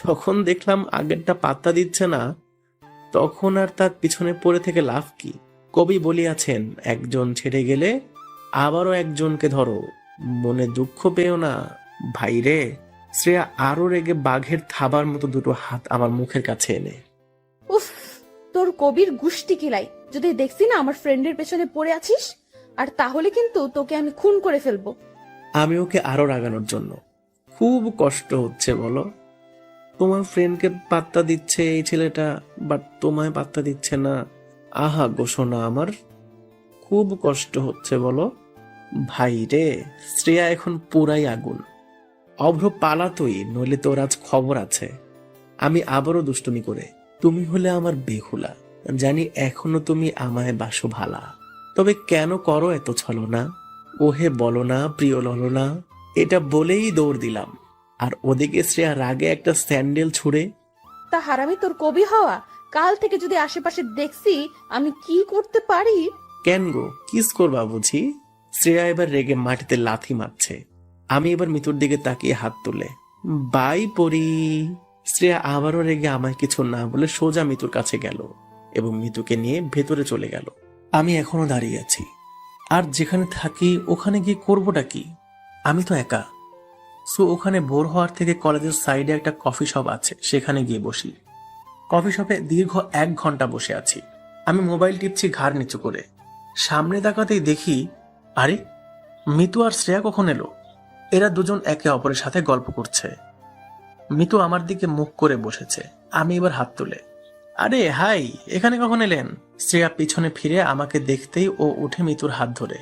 যখন দেখলাম আগেরটা পাত্তা দিচ্ছে না, তখন আর তার পিছনে পড়ে থেকে লাভ কি? কবি বলিয়াছেন, একজন ছেড়ে গেলে আবারও একজনকে ধরো, মনে দুঃখ পেও না ভাই রে। শ্রেয়া আরো রেগে বাঘের থাবার মতো দুটো হাত আমার মুখের কাছে এনে। উফ, তোর কবির গুষ্টি কিলাই, যদি দেখছি না আমার ফ্রেন্ডের পেছনে পড়ে আছিস, আর তাহলে কিন্তু তোকে আমি খুন করে ফেলবো। আমি ওকে আরো রাগানোর জন্য, খুব কষ্ট হচ্ছে বলো, তোমার ফ্রেন্ডকে পাত্তা দিচ্ছে এই ছেলেটা, বাট তোমায় পাত্তা দিচ্ছে না। আহা গোসনা আমার, খুব কষ্ট হচ্ছে বলো। ভাই রে, শ্রেয়া এখন পুরাই আগুন। অভ্র পালাতই, নইলে তোর আজ খবর আছে। আমি আবারও দুষ্টুমি করে, তুমি হলে আমার বেহুলা, জানি এখনো তুমি আমায় বাসো ভালা, তবে কেন করো এত ছলনা? ওহে বলো না প্রিয় ললনা, এটা বলেই দৌড় দিলাম। আর ওদিকে শ্রেয়া রাগে একটা স্যান্ডেল ছুঁড়ে। তা হারামি তোর কবি হওয়া, কাল থেকে যদি আশেপাশে দেখছি আমি কি করতে পারি। কেন গো, কিস করবা বুঝি? শ্রেয়া এবার রেগে মাটিতে লাথি মারছে। আমি এবার মিতুর দিকে তাকিয়ে হাত তুলে বাই পড়ি। শ্রেয়া আবারও রেগে আমায় কিছু না বলে সোজা মিতুর কাছে গেল এবং মিতুকে নিয়ে ভেতরে চলে গেল। আমি এখনো দাঁড়িয়ে আছি, আর যেখানে থাকি ওখানে গিয়ে করবোটা কি? আমি তো একা। সো ওখানে বোর হওয়ার থেকে কলেজের সাইডে একটা কফি শপ আছে, সেখানে গিয়ে বসি। কফি শপে দীর্ঘ 1 ঘন্টা বসে আছি। আমি মোবাইল টিপছি ঘাড় নিচু করে। সামনে তাকাতেই দেখি, আরে মিতু আর শ্রেয়া কখন এলো? এরা দুজন একে অপরের সাথে গল্প করছে। মিতু আমার দিকে মুখ করে বসেছে। আমি এবার হাত তুলে, আরে হাই, এখানে কখন এলেন? শ্রেয়া পিছনে ফিরে আমাকে দেখতেই ও উঠে মিতুর হাত ধরে।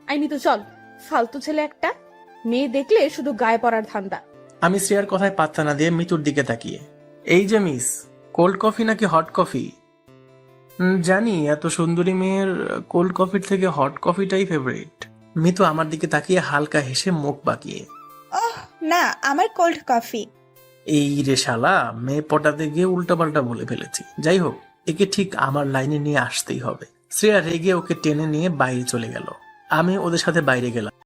আইনি তো চল, ফালতু ছেলে একটা, মেয়ে দেখলে শুধু গায়ে পড়ার ধান্দা। আমি শ্রেয়ার কথায় পাত্তা না দিয়ে মিতুর দিকে তাকিয়ে, এই যে মিস, কোল্ড কফি নাকি হট কফি? জানি এত সুন্দরী মেয়ের কোল্ড কফির থেকে হট কফিটাই ফেভারিট। মিতু আমার দিকে তাকিয়ে হালকা হেসে মুখ বাঁকিয়ে, ওহ না, আমার কোল্ড কফি। এই রে শালা, মেয়ে পটাতে গিয়ে উল্টাপাল্টা বলে ফেলেছি। যাই হোক, একে ঠিক আমার লাইনে নিয়ে আসতেই হবে। শ্রেয়া রেগে ওকে টেনে নিয়ে বাইরে চলে গেল। আমি ওদের সাথে বাইরে গেলাম।